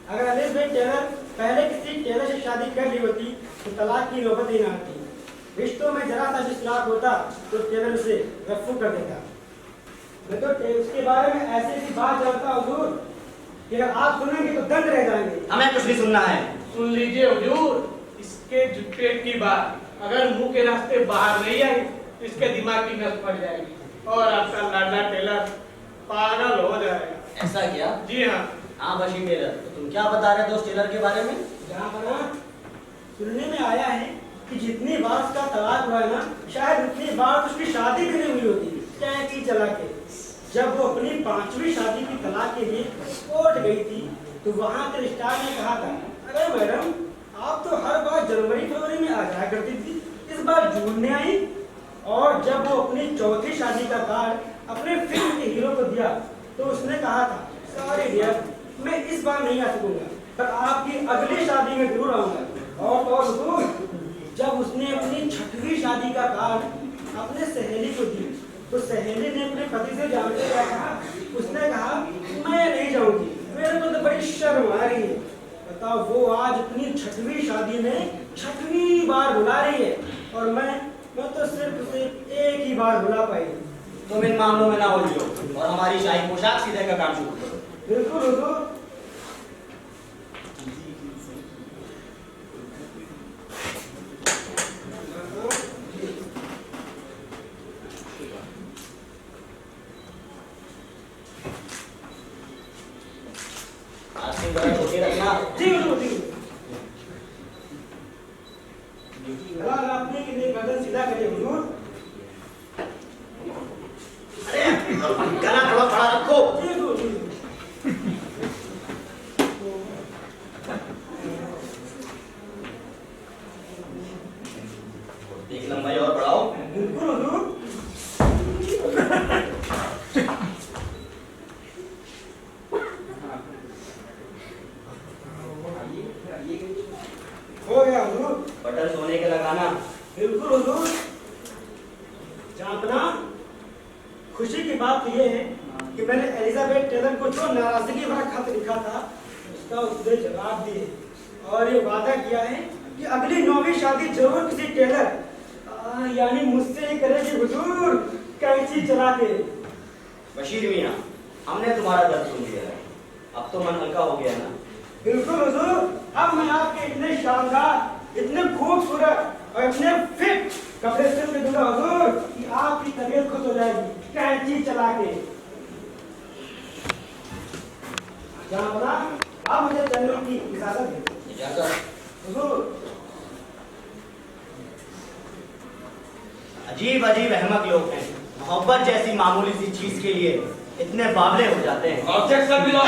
अगर एलिजाबेथ टेलर पहले किसी टेलर से शादी कर ली होती तो तलाक की नौबत ही ना आती। रिश्तों में जरा सा विश्वास होता तो टेलर उसे रफू कर देता। मैं तो उसके बारे में ऐसी ऐसी बात जानता हूँ हुजूर कि अगर आप सुनेंगे तो दंग रह जाएंगे। हमें कुछ नहीं सुनना है। सुन लीजिए हुजूर, इसके जुट्टे की बात अगर मुंह के रास्ते बाहर नहीं आई तो इसके दिमाग की नस फट जाएगी और आपका लाडला टेलर पागल हो जाएगा। ऐसा क्या? जी हाँ। हाँ बशीर टेलर, तो तुम क्या बता रहे थे उस टेलर के बारे में? जहाँ बना सुनने में आया है कि जितनी बार उसका तलाक हुआ है ना, शायद उतनी बार उसकी शादी भी नहीं हुई होती, कैंची चला के। जब वो अपनी 5वीं शादी की तलाक के लिए कोर्ट गई थी तो वहाँ के रजिस्ट्रार ने कहा था, अरे मैडम आप तो हर बार जनवरी फरवरी में आ जाया करती थी, इस बार जून में आई। और जब वो अपनी 4थी शादी का कार्ड अपने फिल्म के हीरो को दिया तो उसने कहा था, सॉरी डियर, मैं इस बार नहीं आ सकूंगा, पर आपकी अगली शादी में जरूर आऊंगा। और जब उसने अपनी 6वीं शादी का कार्ड अपने सहेली को दी तो सहेली ने अपने पति से जानते क्या कहा? उसने कहा, मैं नहीं जाऊंगी, मेरे को तो बड़ी शर्म आ रही है। बताओ, वो आज अपनी 6वीं शादी में 6वीं बार बुला रही है और मैं तो सिर्फ उसे एक ही बार बुला पाई। तुम इन मामलों में ना उलझो और हमारी शाही पोशाक सीधे का काम शुरू करो। बिल्कुल हुजूर। छोटे रखना। जी हुजूर, जी। गला आपने के लिए गर्दन सीधा करिए हुजूर। गला थोड़ा खड़ा रखो। जी हुजूर, जी। एक लंबाई और बढ़ाओ। बिल्कुल हुजूर। हो गया हुजूर। बटन सोने के लगाना। बिल्कुल हुजूर। जापना, खुशी की बात यह है कि मैंने एलिजाबेथ टेलर को जो नाराजगी भरा खत लिखा था उसका उसने जवाब दिए और ये वादा किया है कि अगली 9वीं शादी जरूर किसी टेलर यानी मुझसे ही करेगी हुजूर, कैंची चला के। बशीर मियाँ, हमने तुम्हारा दर्द सुन लिया है, अब तो मन हल्का हो गया है ना? बिल्कुल हुजूर। अब मैं आपके इतने शानदार, इतने खूबसूरत और इतने फिट कपड़े सिल के दूंगा हुजूर कि आपकी तबीयत खुश हो जाएगी, कैंची चला के। जहाँ बना, आप मुझे चलने की इजाजत दें। इजाजत। हुजूर। अजीब अजीब अहमक लोग हैं, मोहब्बत जैसी मामूली सी चीज के लिए इतने बावले हो जाते हैं। ऑब्जेक्शन भी लो।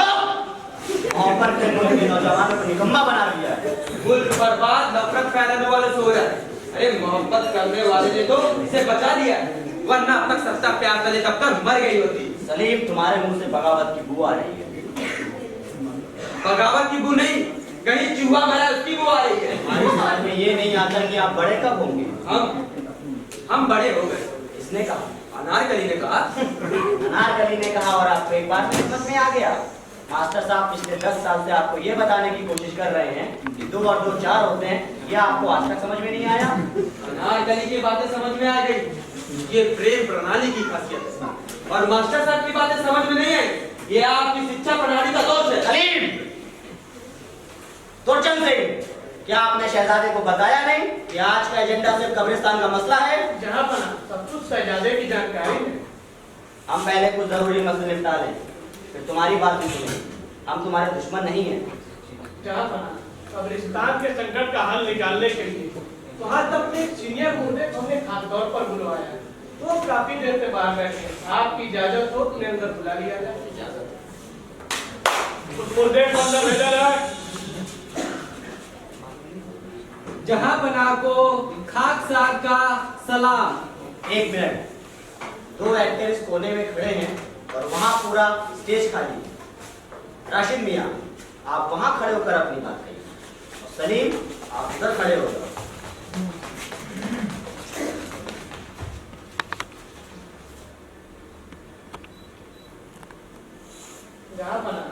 मोहब्बत ने मुल्क के नौजवानों को निकम्मा बना दिया है। मुल्क बर्बाद नफरत फैलाने वाले से हो रहा है। अरे मोहब्बत करने वाले ने तो इसे बचा लिया, वरना अब तक सच्चा प्यार तले तब तक मर गई होती। सलीम, तुम्हारे मुंह से बगावत की बू आ रही है। बगावत की बू नहीं, कहीं चूहा मरा उसकी बू आ रही है। हमारी समझ में ये नहीं आता कि आप बड़े कब होंगे। हम बड़े हो गए। इसने कहा? अनारकली ने कहा। अनारकली ने कहा और आपको एक बार में समझ में आ गया। मास्टर साहब पिछले 10 साल से आपको ये बताने की कोशिश कर रहे हैं कि 2 और 2 4 होते हैं, यह आपको आज तक समझ में नहीं आया। अनारकली की बातें समझ में आ गई, ये प्रेम प्रणाली की खासियत है। और मास्टर साहब की बातें समझ में नहीं आई, ये आपकी शिक्षा प्रणाली का दोष है। सलीम, तुरचंद सिंह, क्या आपने शहजादे को बताया नहीं कि आज का एजेंडा सिर्फ कब्रिस्तान का मसला है? जहाँ बना सब कुछ शहजादे की जानकारी है। हम पहले कुछ जरूरी मसले निपटा लें, फिर तुम्हारी बात भी सुनें। हम तुम्हारे दुश्मन नहीं हैं। जहांपना, कब्रिस्तान के संकट का हल निकालने के लिए वहां तक अपने सीनियर मुर्दे को हमने खास तौर पर बुलवाया है। वो काफी देर से बाहर बैठे हैं। आपकी इजाजत हो तो उन्हें अंदर बुला लिया जाए। इजाजत। उस मुर्दे को अंदर भेजा जाए। जहांपना को खाकसार का सलाम। 1 मिनट। 2 एक्टर इस कोने में खड़े हैं और वहां पूरा स्टेज खाली। राशिद मियां, आप वहां खड़े होकर अपनी बात कहिए और सलीम, आप उधर खड़े हो जाओ। जहांपना,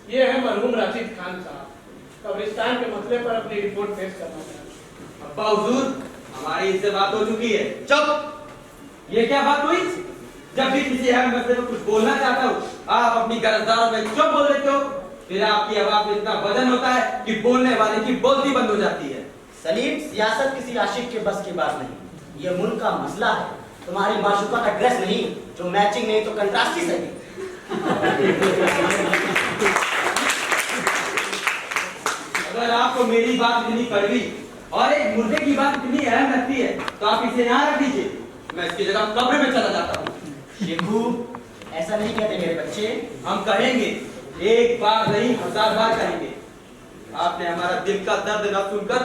ये है मरहूम राशिद खान साहब, कब्रिस्तान के मसले पर अपनी रिपोर्ट पेश करना चाहते हैं। अब्बा हुजूर, हमारी इससे बात हो चुकी है। चुप! ये क्या बात हुई? जब भी किसी अहम मसले में कुछ बोलना चाहता हूँ, आप अपनी गरजदारों में चुप बोल देते हो। फिर आपकी आवाज में इतना वजन होता है कि बोलने वाले की बोलती बंद हो जाती है। सलीम, सियासत किसी आशिक के बस की बात नहीं। ये मुल्क का मसला है। तुम्हारी माशूका का ड्रेस नहीं, जो मैचिंग नहीं तो कंट्रास्ट ही सही। अगर आपको मेरी बात इतनी कड़वी और एक मुर्दे की बात इतनी अहम लगती है तो आप इसे यहाँ रख दीजिए। मैं इसकी जगह कब्र में चला जाता हूँ। शिबू, ऐसा नहीं कहते मेरे बच्चे। हम कहेंगे, एक बार नहीं 1000 बार कहेंगे। आपने हमारा दिल का दर्द न सुनकर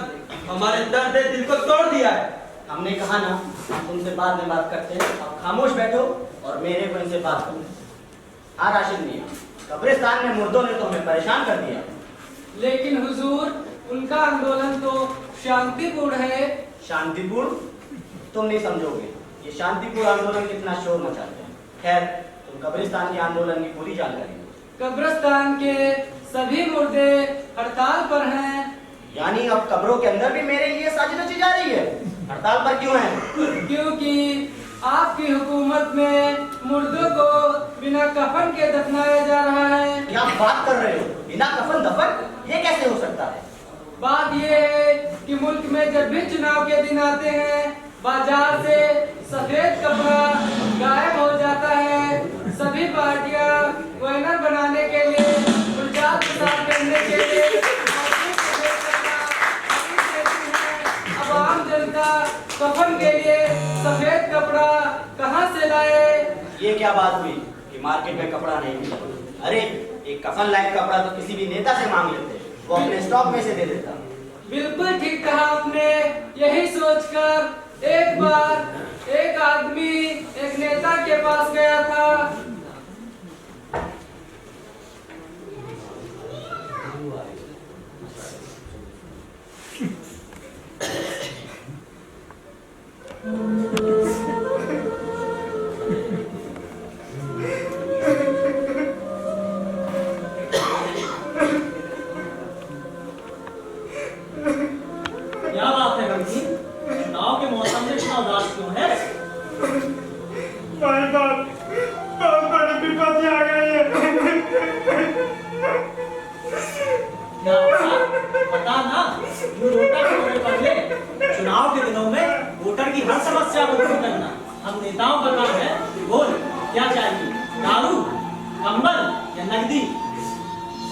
हमारे दर्द दिल को तोड़ दिया है। हमने कहा ना, हम तुमसे बाद में बात करते हैं। अब खामोश बैठो और मेरे को इनसे बात करो। हाँ राशिद मियां, कब्रिस्तान में मुर्दों ने तो हमें परेशान कर दिया। लेकिन हुजूर, उनका आंदोलन तो शांतिपूर्ण है। शांतिपूर्ण? तुम नहीं समझोगे ये शांतिपूर्ण आंदोलन कितना शोर मचाते हैं। खैर, तुम कब्रिस्तान के आंदोलन की पूरी जानकारी दो। कब्रिस्तान के सभी मुर्दे हड़ताल पर हैं। यानी अब कब्रों के अंदर भी मेरे लिए साजिश रची जा रही है। हड़ताल पर क्यों है? क्योंकि आपकी हुकूमत में मुर्दों को बिना कफन के दफनाया जा रहा है। क्या बात कर रहे हो? बिना कफन दफन? ये कैसे हो सकता है? बात ये है कि मुल्क में जब भी चुनाव के दिन आते हैं, बाजार से सफेद कपड़ा गायब हो जाता है। सभी पार्टियां बैनर बनाने के लिए, प्रचार प्रसार करने के लिए सफेद कपड़ा खरीद लेती है। अब आम जनता कफन के लिए सफेद कपड़ा कहां से लाए? ये क्या बात हुई कि मार्केट में कपड़ा नहीं मिला? अरे, एक कफन लायक कपड़ा तो किसी भी नेता से मांग लेते, वो अपने स्टॉक में से दे देता। बिल्कुल ठीक कहा आपने। यही सोचकर एक बार एक आदमी एक नेता के पास गया था। क्या बात है गमगीन? चुनाव के मौसम में इतना उदास क्यों है? भाई बाप, बहुत बड़ी विपत्ति आ गई है। क्या होगा? पता ना, क्यों रोता क्यों है पगले? चुनाव के दिनों में वोटर की हर समस्या को दूर करना हम नेताओं का काम है। बोल, क्या चाहिए? दारू, कंबल या नकदी?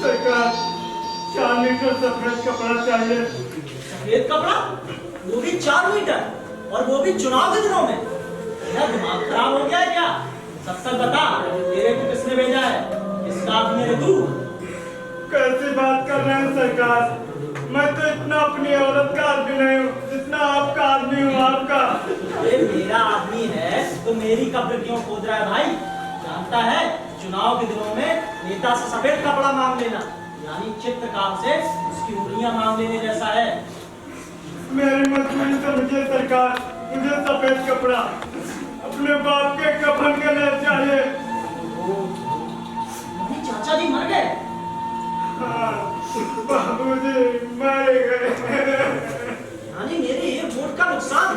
सरकार, 4 मीटर सफेद कपड़ा चाहिए। सफेद कपड़ा? वो भी 4 मीटर, और वो भी चुनाव के दिनों में? क्या दिमाग खराब हो गया है क्या? सच सच बता, तेरे को किसने भेजा है? इसका आदमी है तू? कैसी बात कर रहे हैं सरकार? मैं तो इतना अपनी औरत का आदमी नहीं हूँ जितना आपका आदमी हूँ आपका। अरे मेरा आदमी है तो मेरी कब्र क्यों खोद रहा है भाई? जानता है, चुनाव के दिनों में नेता से सफेद कपड़ा मांग लेना यानी चित्रकार से उसकी उंगलियां मांग लेने जैसा है। मेरी मजबूरी समझिए सरकार, मुझे सफेद कपड़ा अपने बाप के कफन के लिए चाहिए। तुम्हारे चाचा जी मर गए? हाँ, बाबूजी मर गए। यानी मेरे 1 वोट का नुकसान?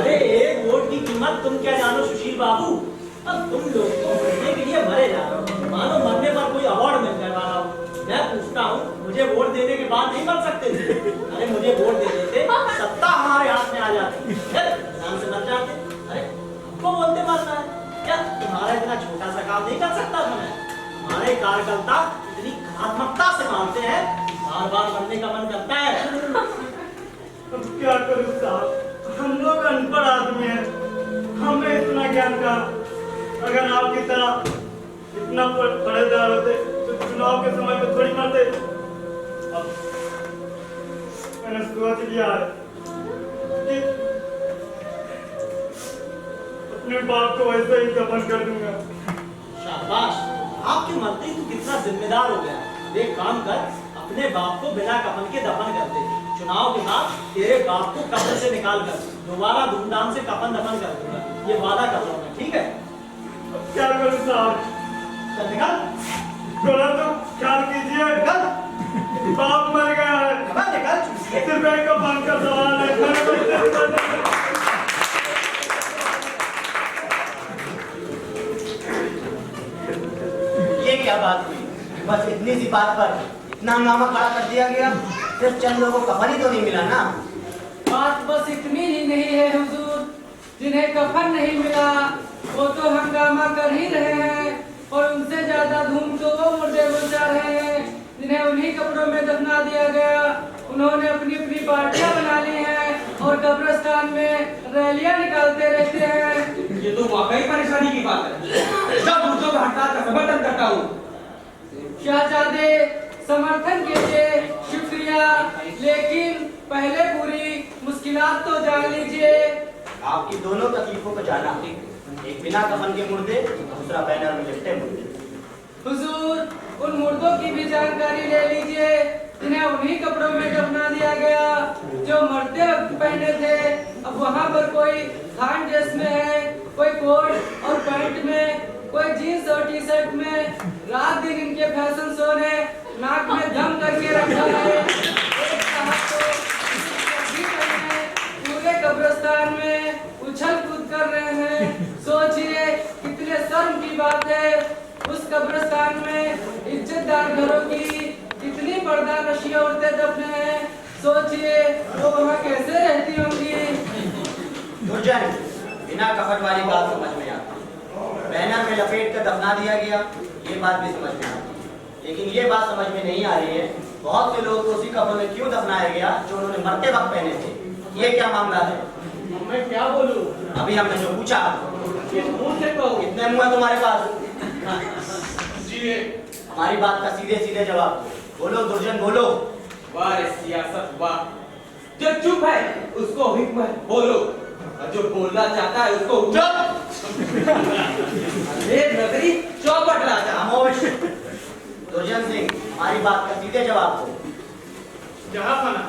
अरे 1 वोट की कीमत तुम क्या जानो सुशील बाबू? अब तुम लोग तो मरने के लिए मरे जा रहे हो, मानो मरने पर कोई अवार्ड मिलने वाला हो। मैं पूछता हूँ, मुझे वोट देने के बाद नहीं मर सकते थे? अरे मुझे वोट दे देते, सत्ता हमारे हाथ में आ जाती, नाम से मर जाते। अरे हमको बोलते मरना है क्या? तुम्हारे इतना छोटा सा काम नहीं कर सकता था मैं। हमारे कार्यकर्ता इतनी कलात्मकता से मानते हैं, बार बार करने का मन करता है। अब क्या करूं साहब, हम लोग अनपढ़ आदमी हैं, हमें इतना ज्ञान का। अगर आपकी तरह इतना पढ़ेदार होते तो चुनाव के समय में थोड़ी मरते। अब मैंने सोच लिया है कि अपने बाप को वैसे ही दफन कर दूंगा। शाबाश, आपके मरते ही तू कितना जिम्मेदार हो गया। देख काम कर, अपने बाप को बिना कफन के दफन कर दे। चुनाव के बाद तेरे बाप को कब्र से निकाल कर दोबारा धूमधाम से कफन दफन कर दूंगा, ये वादा कर रहा हूं मैं, ठीक है? अब क्या करूं साहब? चल निकल। थोड़ा तो ख्याल कीजिए, बाप मर गया है, निकल। सिर्फ एक कफन का सवाल है। ये क्या बात हुई? बस इतनी सी बात पर इतना हंगामा खड़ा कर दिया गया। सिर्फ चंद लोगों को कफन ही तो नहीं मिला ना। बात बस इतनी ही नहीं है हुजूर, जिन्हें कफन नहीं मिला वो तो हंगामा कर ही रहे हैं, और उनसे ज्यादा धूम तो वो मुर्दे मचा रहे हैं जिन्हें उन्हीं कपड़ों में दफना दिया गया। उन्होंने अपनी अपनी पार्टियां बना ली हैं और कब्रिस्तान में रैलियां निकालते रहते हैं। ये तो वाकई परेशानी की बात है। सब मुर्दों का हड़ताल का समर्थन करता हूँ। शहजादे, समर्थन के लिए शुक्रिया, लेकिन पहले पूरी मुश्किलात तो जान लीजिए। आपकी दोनों तकलीफों को जाना, एक बिना कफन के मुर्दे, दूसरा बैनर में लिपटे मुर्दे। हुजूर, उन मुर्दों की भी जानकारी ले लीजिए जिन्हें उन्हीं कपड़ों में दफना दिया गया जो मरते वक्त पहने थे। अब वहाँ पर कोई थान ड्रेस में है, कोई कोट और पैंट में, कोई जीन्स और टी शर्ट में। रात दिन इनके फैशन शो ने नाक में दम करके रखा है। एक साहब तो पूरे कब्रिस्तान में उछल कूद कर रहे हैं। सोचिए कितने शर्म की बात है, उस कब्रिस्तान में इज्जतदार घरों की कितनी पर्दा नशी औरतें दफने हैं। सोचिए वो वहाँ कैसे रहती होंगी। दुर्जन, बिना कफन वाली बात समझ में आती, बैनर में लपेट कर दफना दिया गया, ये बात भी समझ में आती, लेकिन ये बात समझ में नहीं आ रही है बहुत से लोग को उसी कपड़ों में क्यों दफनाया गया जो उन्होंने मरते वक्त पहने थे। ये क्या मामला है? मैं क्या बोलूं? अभी हमने जो पूछा, किस मुंह से कहूं? कितने मुंह है तुम्हारे पास? जी हमारी बात का सीधे सीधे जवाब दो। बोलो दुर्जन, बोलो। वाह रे सियासत वाह। जो चुप है उसको हिकमत बोलो, और जो बोलना चाहता है उसको चुप। अरे नगरी चौपट राजा। खामोश। दुर्जन सिंह, हमारी बात का सीधे जवाब दो। जहाँ खाना,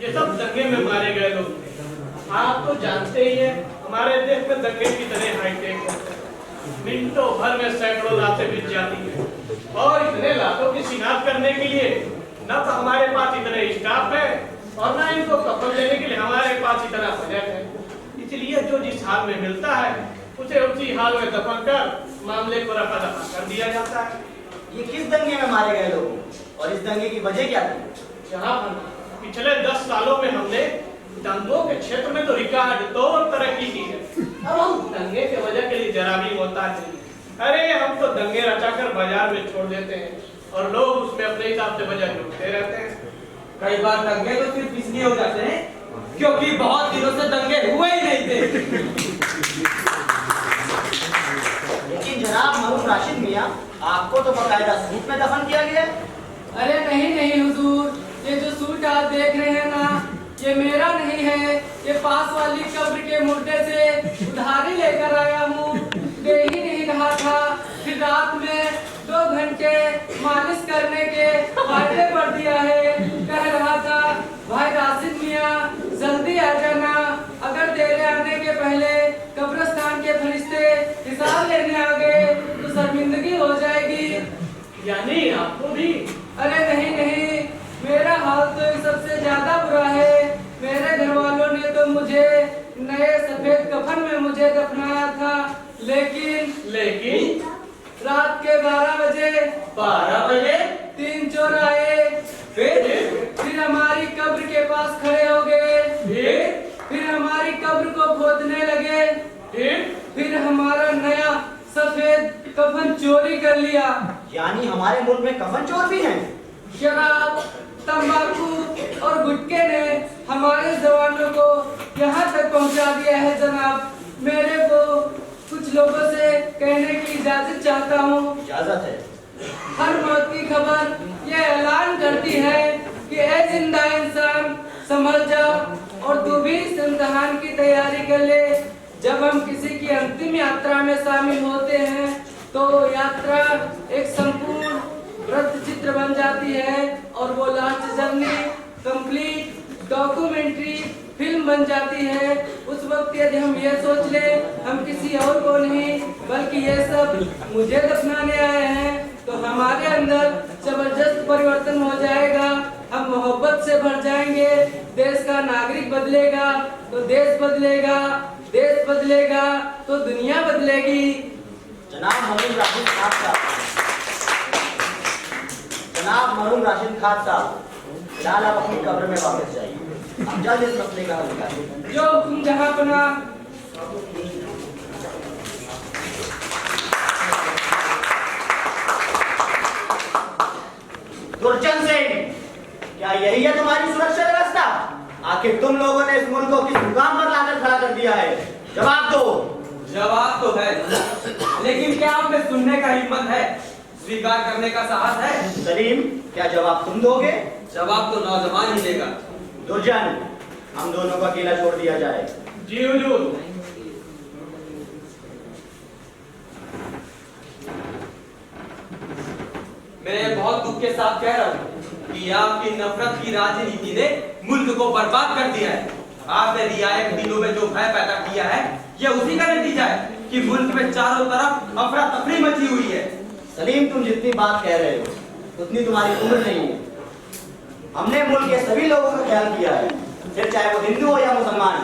ये सब दंगे में मारे गए लोग थे। आप तो जानते ही हैं, हमारे देश में दंगे की तरह हाईटेक है। मिनटों भर में सैकड़ों लाशें बिछ जाती हैं, और इतने लाशों की शिनाख्त करने के लिए न तो हमारे पास इतने स्टाफ है और न इनको कफन लेने के लिए हमारे पास इतना बजट है। इसलिए जो जिस हाल में मिलता है उसे उसी हाल में दफन कर मामले को रफा दफा कर दिया जाता है। ये किस दंगे में मारे गए लोग और इस दंगे की वजह क्या थी? जहाँ पिछले 10 सालों में हमने दंगों के क्षेत्र में तो रिकॉर्ड तोड़ तरक्की की है। अब हम दंगे के वजह के लिए जरा भी मोहताज नहीं। अरे हम तो दंगे रचाकर बाजार में छोड़ देते हैं और लोग उसमें अपने हिसाब से वजह ढूंढते रहते हैं। कई बार दंगे तो सिर्फ इसलिए हो जाते हैं क्योंकि बहुत दिनों से दंगे हुए ही नहीं थे। लेकिन जनाब मरूम राशिद मियां, आपको तो बकायदा सूट में दफन किया गया। अरे नहीं नहीं हुजूर, ये जो सूट आप देख रहे हैं ना, ये मेरा नहीं है। ये पास वाली कब्र के मुर्दे से उधारी लेकर आया हूँ। दे ही नहीं रहा था, फिर रात में 2 घंटे मालिश करने के फायदे पर दिया है। कह रहा था भाई राशिद मियां जल्दी आ जाना, अगर तेरे आने के पहले कब्रिस्तान के फरिश्ते हिसाब लेने आ गए तो शर्मिंदगी हो जाएगी। यानी आपको भी? अरे नहीं नहीं, मेरा हाल तो इन सबसे ज्यादा बुरा है। मेरे घर वालों ने तो मुझे नए सफेद कफन में मुझे दफनाया था, लेकिन रात के 12 बजे 3 चोर आए। फिर हमारी कब्र के पास खड़े हो गए। फिर हमारी कब्र को खोदने लगे। फिर हमारा नया सफेद कर लिया। यानी हमारे मुल्क में कफन चोर भी हैं? शराब, तंबाकू और गुटखे ने हमारे जवानों को यहाँ तक पहुँचा दिया है जनाब। मेरे को कुछ लोगों से कहने की इजाजत चाहता हूँ। इजाजत है। हर मौत की खबर ये ऐलान करती है कि ए जिंदा इंसान संभल जा और तू भी इस इम्तिहान की तैयारी कर ले। जब हम किसी की अंतिम यात्रा में शामिल होते हैं तो यात्रा एक संपूर्ण वृत्त चित्र बन जाती है और वो last journey complete documentary film बन जाती है। उस वक्त यदि हम ये सोच ले हम किसी और को नहीं बल्कि ये सब मुझे दफनाने आए हैं तो हमारे अंदर जबरदस्त परिवर्तन हो जाएगा। हम मोहब्बत से भर जाएंगे। देश का नागरिक बदलेगा तो देश बदलेगा, देश बदलेगा तो दुनिया बदलेगी। जनाब मरूम राशिद खान साहब, जनाब मरूम राशिद खान साहब, फिलहाल आप अपनी कब्र में वापस जाइए। अब जल्द इस मसले का हल निकालिए। जो तुम जहाँ पना। दुर्जन सिंह, क्या यही है तुम्हारी सुरक्षा व्यवस्था? आखिर तुम लोगों ने इस मुल्क को किस मुकाम पर लाकर खड़ा कर दिया है? जवाब दो। जवाब तो है, लेकिन क्या आप में सुनने का हिम्मत है, स्वीकार करने का साहस है? सलीम, क्या जवाब तुम दोगे? जवाब तो नौजवान ही देगा। दुर्जन, हम दोनों को अकेला छोड़ दिया जाए। जी हुजूर। मैं बहुत दुख के साथ कह रहा हूँ कि आपकी नफरत की राजनीति ने मुल्क को बर्बाद कर दिया है। आपने रियाया के दिलों में जो भय पैदा किया है, यह उसी का नतीजा है कि मुल्क में चारों तरफ अफरा तफरी मची हुई है। सलीम, तुम जितनी बात कह रहे हो उतनी तुम्हारी उम्र नहीं है। हमने मुल्क के सभी लोगों का ख्याल किया है, फिर चाहे वो हिंदू हो या मुसलमान।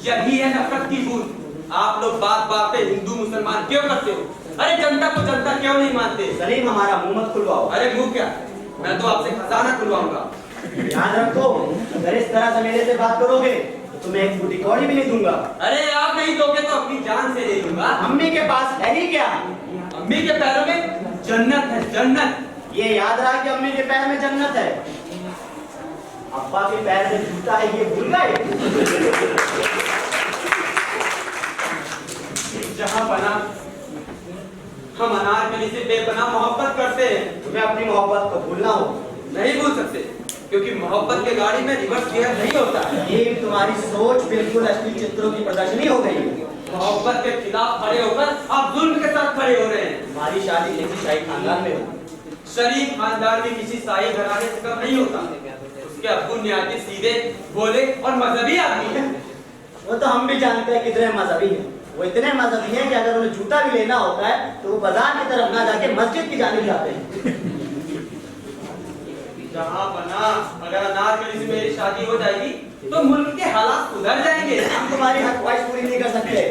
यही है नफरत की बूंद। आप लोग बात बात पे हिंदू मुसलमान क्यों करते हो? अरे जनता को जनता क्यों नहीं मानते? सलीम, हमारा मुंह मत खुलवाओ। अरे मुंह क्या, मैं तो आपसे खजाना खुलवाऊंगा। याद रखो, अगर इस तरह से मेरे से बात करोगे तो तुम्हें एक फूटी कौड़ी भी नहीं दूंगा। अरे आप नहीं दोगे तो अपनी जान से ले लूंगा। अम्मी के पास है ही क्या? अम्मी के पैरों में जन्नत है, जन्नत। ये याद रहा कि अम्मी के पैर में जन्नत है, अब्बा के पैर में जूता है, ये भूल गए? जहाँ बना हम अनारकली से बेपनाह मोहब्बत करते हैं। तुम्हें अपनी मोहब्बत को भूलना हो। नहीं भूल सकते, क्योंकि मोहब्बत के गाड़ी में रिवर्स गियर नहीं होता है। ये तुम्हारी सोच बिल्कुल असली चित्रों की प्रदर्शनी हो गई है। मोहब्बत के खिलाफ खड़े होकर आप जुल्म के साथ खड़े हो रहे हैं। तुम्हारी शादी किसी शाही खानदान में हो। शरीफ खानदान में किसी शाही घराने से कम नहीं होता। उसके अब्बू निहायत सीधे, भोले और मजहबी आदमी है। वो तो हम भी जानते हैं कितने मजहबी हैं। वो इतने मजहबी हैं कि अगर उन्हें जूता भी लेना होता है तो वो बाजार की तरफ ना जाके मस्जिद की जानिब जाते हैं। जहाँ बना अगर अनारकली से मेरी शादी हो जाएगी तो मुल्क के हालात सुधर जाएंगे। हम तुम्हारी हर ख्वाहिश पूरी नहीं कर सकते।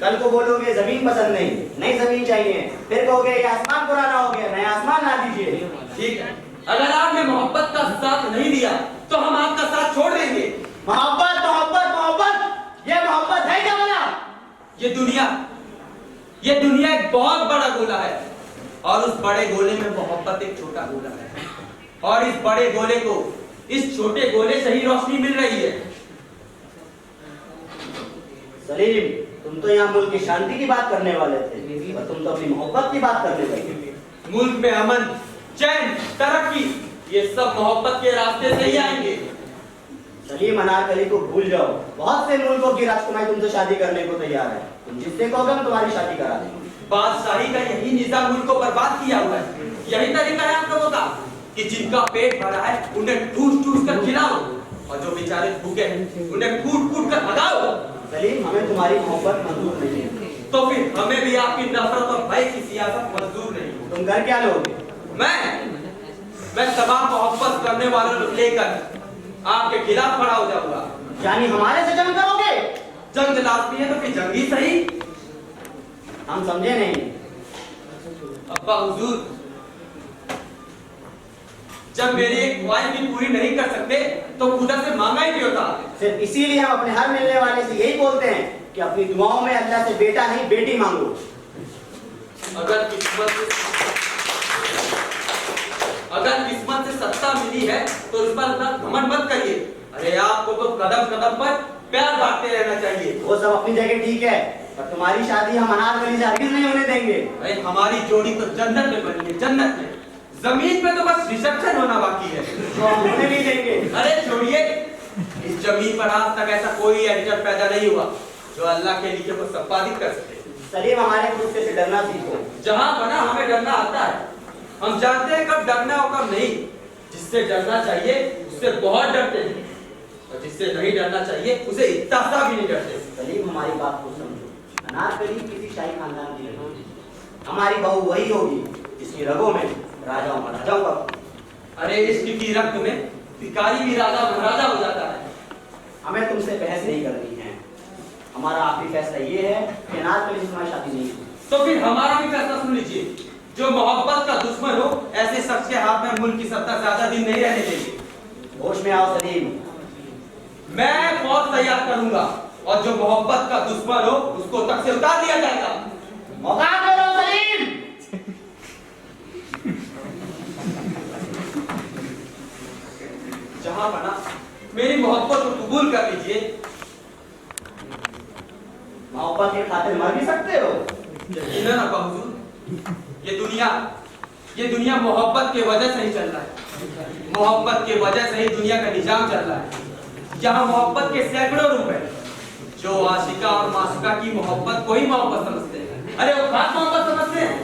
कल को बोलोगे जमीन पसंद नहीं, नई जमीन चाहिए, फिर कहोगे ये आसमान पुराना हो गया, नया आसमान ला दीजिए। ठीक है, अगर आपने मोहब्बत का साथ नहीं दिया तो हम आपका साथ छोड़ देंगे। मोहब्बत मोहब्बत मोहब्बत, ये मोहब्बत है क्या बना? ये दुनिया एक बहुत बड़ा गोला है और उस बड़े गोले में मोहब्बत एक छोटा गोला है, और इस बड़े गोले को इस छोटे गोले से ही रोशनी मिल रही है। सलीम, तुम तो यहाँ मुल्क की शांति की बात करने वाले थे और तुम तो अपनी मोहब्बत की बात करने लगे। मुल्क में अमन, चैन, तरक्की, ये सब मोहब्बत के रास्ते से ही आएंगे। सलीम, अनारकली को भूल जाओ। बहुत से मुल्कों की राजकुमारी तुमसे शादी करने को तैयार है। तुम जिससे कहोगे हम तुम्हारी शादी करा देंगे। बादशाही का यही निजाम मुल्क को बर्बाद किया हुआ है। यही तरीका है आप लोगों का कि जिनका पेट भरा है उन्हें ठूस-ठूस कर खिलाओ और जो बेचारे भूखे हैं उन्हें कूट-कूट कर भगाओ। सलीम, हमें तुम्हारी मोहब्बत मंजूर नहीं है। तो फिर हमें भी आपकी नफरत और भय की सियासत मंजूर नहीं। तुम कर क्या लोगे? मैं तमाम मोहब्बत करने वालों को लेकर आपके खिलाफ खड़ा हो जाऊंगा। यानी हमारे से जंग करोगे? जंग लाजमी है तो फिर जंगी सही। हम समझे नहीं। अब्बा हुजूर, जब मेरी एक ख्वाहिश भी पूरी नहीं कर सकते तो खुदा से मांगा ही नहीं होता। सिर्फ इसीलिए हम अपने हर मिलने वाले से यही बोलते हैं कि अपनी दुआओं में अल्लाह से बेटा नहीं बेटी मांगो। अगर किस्मत अगर किस्मत से सत्ता मिली है तो उस पर अपना घमंड मत करिए। अरे आपको तो कदम कदम पर प्यार बांटते रहना चाहिए। वो सब अपनी जगह ठीक है, पर तुम्हारी शादी हम अनारकली से हरगिज नहीं होने देंगे। अरे हमारी जोड़ी तो जन्नत में बनी है, जन्नत में। जमीन पे तो बस रिसेप्शन होना बाकी है। तो हम होने नहीं देंगे। अरे छोड़िए, इस जमीन पर आज तक ऐसा कोई एडिटर पैदा नहीं हुआ जो अल्लाह के लिए को संपादित कर सके। सलीम, हमारे गुस्से से डरना सीखो। जहां बना हमें डरना आता है। हम जानते हैं कब डरना और कब नहीं। जिससे डरना चाहिए उससे बहुत डरते हैं, और जिससे नहीं डरना चाहिए उसे इतना सा भी नहीं डरते। सलीम, हमारी बात को समझो। अनारकली किसी शाही खानदान की नहीं होगी। हमारी बहू वही होगी जिसकी रगों में राजाओं महाराजाओं का। अरे इश्क की रक्त में भिखारी भी राजा महाराजा हो जाता है। हमें तुमसे बहस नहीं करनी है। हमारा आखिरी फैसला ये है कि अनारकली से तुम्हारी शादी नहीं होगी। तो फिर हमारा भी फैसला सुन लीजिए। जो मोहब्बत का दुश्मन हो ऐसे शख्स के हाथ में मुल्क की सत्ता ज्यादा दिन नहीं रहने देंगे। होश में आओ सलीम। मैं फौज तैयार करूंगा और जो मोहब्बत का दुश्मन हो उसको तक से उतार दिया जाएगा। मौका दे दो सलीम। जहां बना मेरी मोहब्बत को कबूल कर लीजिए। मोहब्बत के खातिर मर भी सकते हो। यकीनन अब्बा हुजूर, ये दुनिया मोहब्बत के वजह से ही चल रहा है। मोहब्बत के वजह से ही दुनिया का निजाम चल रहा है। यहाँ मोहब्बत के सैकड़ों रूप हैं। जो आशिका और माशिका की मोहब्बत को ही मोहब्बत समझते हैं। अरे वो खास मोहब्बत समझते हैं।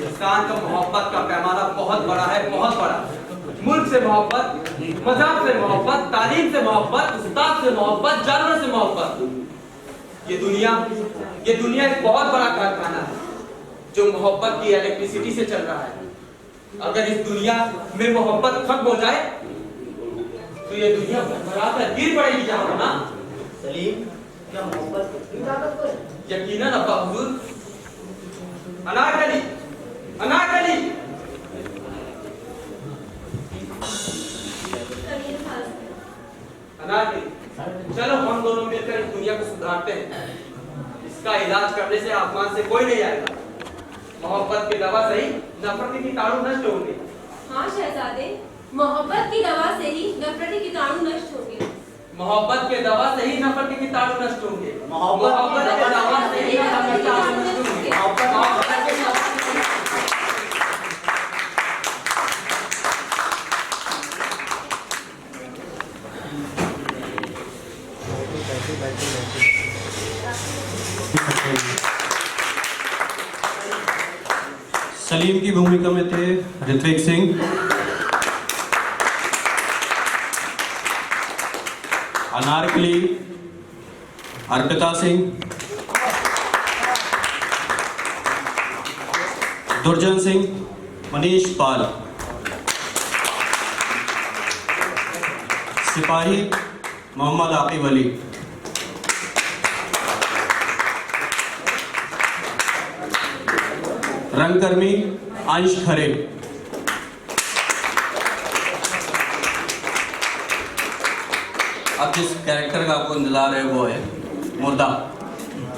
इंसान का मोहब्बत का पैमाना बहुत बड़ा है, बहुत बड़ा। मुल्क से मोहब्बत, मजाक से मोहब्बत, तालीम से मोहब्बत, उस्ताद से मोहब्बत, जानवर से मोहब्बत। ये दुनिया एक बहुत बड़ा कारखाना है जो मोहब्बत की इलेक्ट्रिसिटी से चल रहा है। अगर इस दुनिया में मोहब्बत खत्म हो जाए तो ये दुनिया बराबर गिर पड़ेगी। जहां बना सलीम, क्या मोहब्बत इतनी ताकतवर है? यकीनन अब्बा हुजूर। अनारकली, अनारकली। अनारकली, चलो हम दोनों मिलकर इस दुनिया को सुधारते हैं। इसका इलाज करने से आसमान से कोई नहीं आएगा। मोहब्बत की दवा से ही नफरत के कीटाणु नष्ट होंगे। हाँ शहजादे, मोहब्बत की दवा से ही नफरत के कीटाणु नष्ट होंगे। मोहब्बत के दवा से ही नफरत के कीटाणु नष्ट होंगे। मोहब्बत के दवा से ही नफरत के कीटाणु नष्ट होंगे। मोहब्बत के दवा से ही। सलीम की भूमिका में थे ऋत्विक सिंह, अनारकली अर्पिता सिंह, दुर्जन सिंह, मनीष पाल, सिपाही मोहम्मद आकिब अली, रंगकर्मी अंश खरे, अब जिस कैरेक्टर का आपको इंतजार है वो है मुर्दा,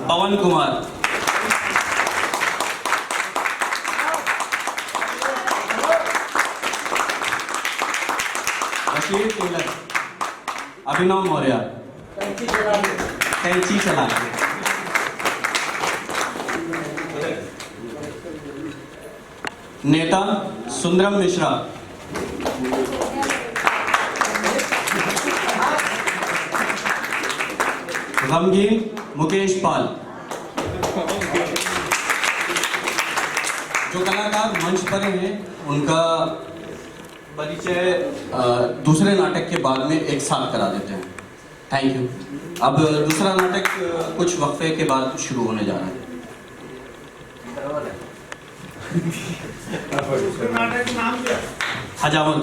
पवन कुमार, बशीर टेलर, अभिनव मौर्य, कैंची चला, नेता सुंदरम मिश्रा, गमगीन मुकेश पाल। जो कलाकार मंच पर हैं उनका परिचय दूसरे नाटक के बाद में एक साथ करा देते हैं। Thank you. अब दूसरा नाटक कुछ वक्फे के बाद शुरू होने जा रहा है। नाटक नाम क्या? हजामत।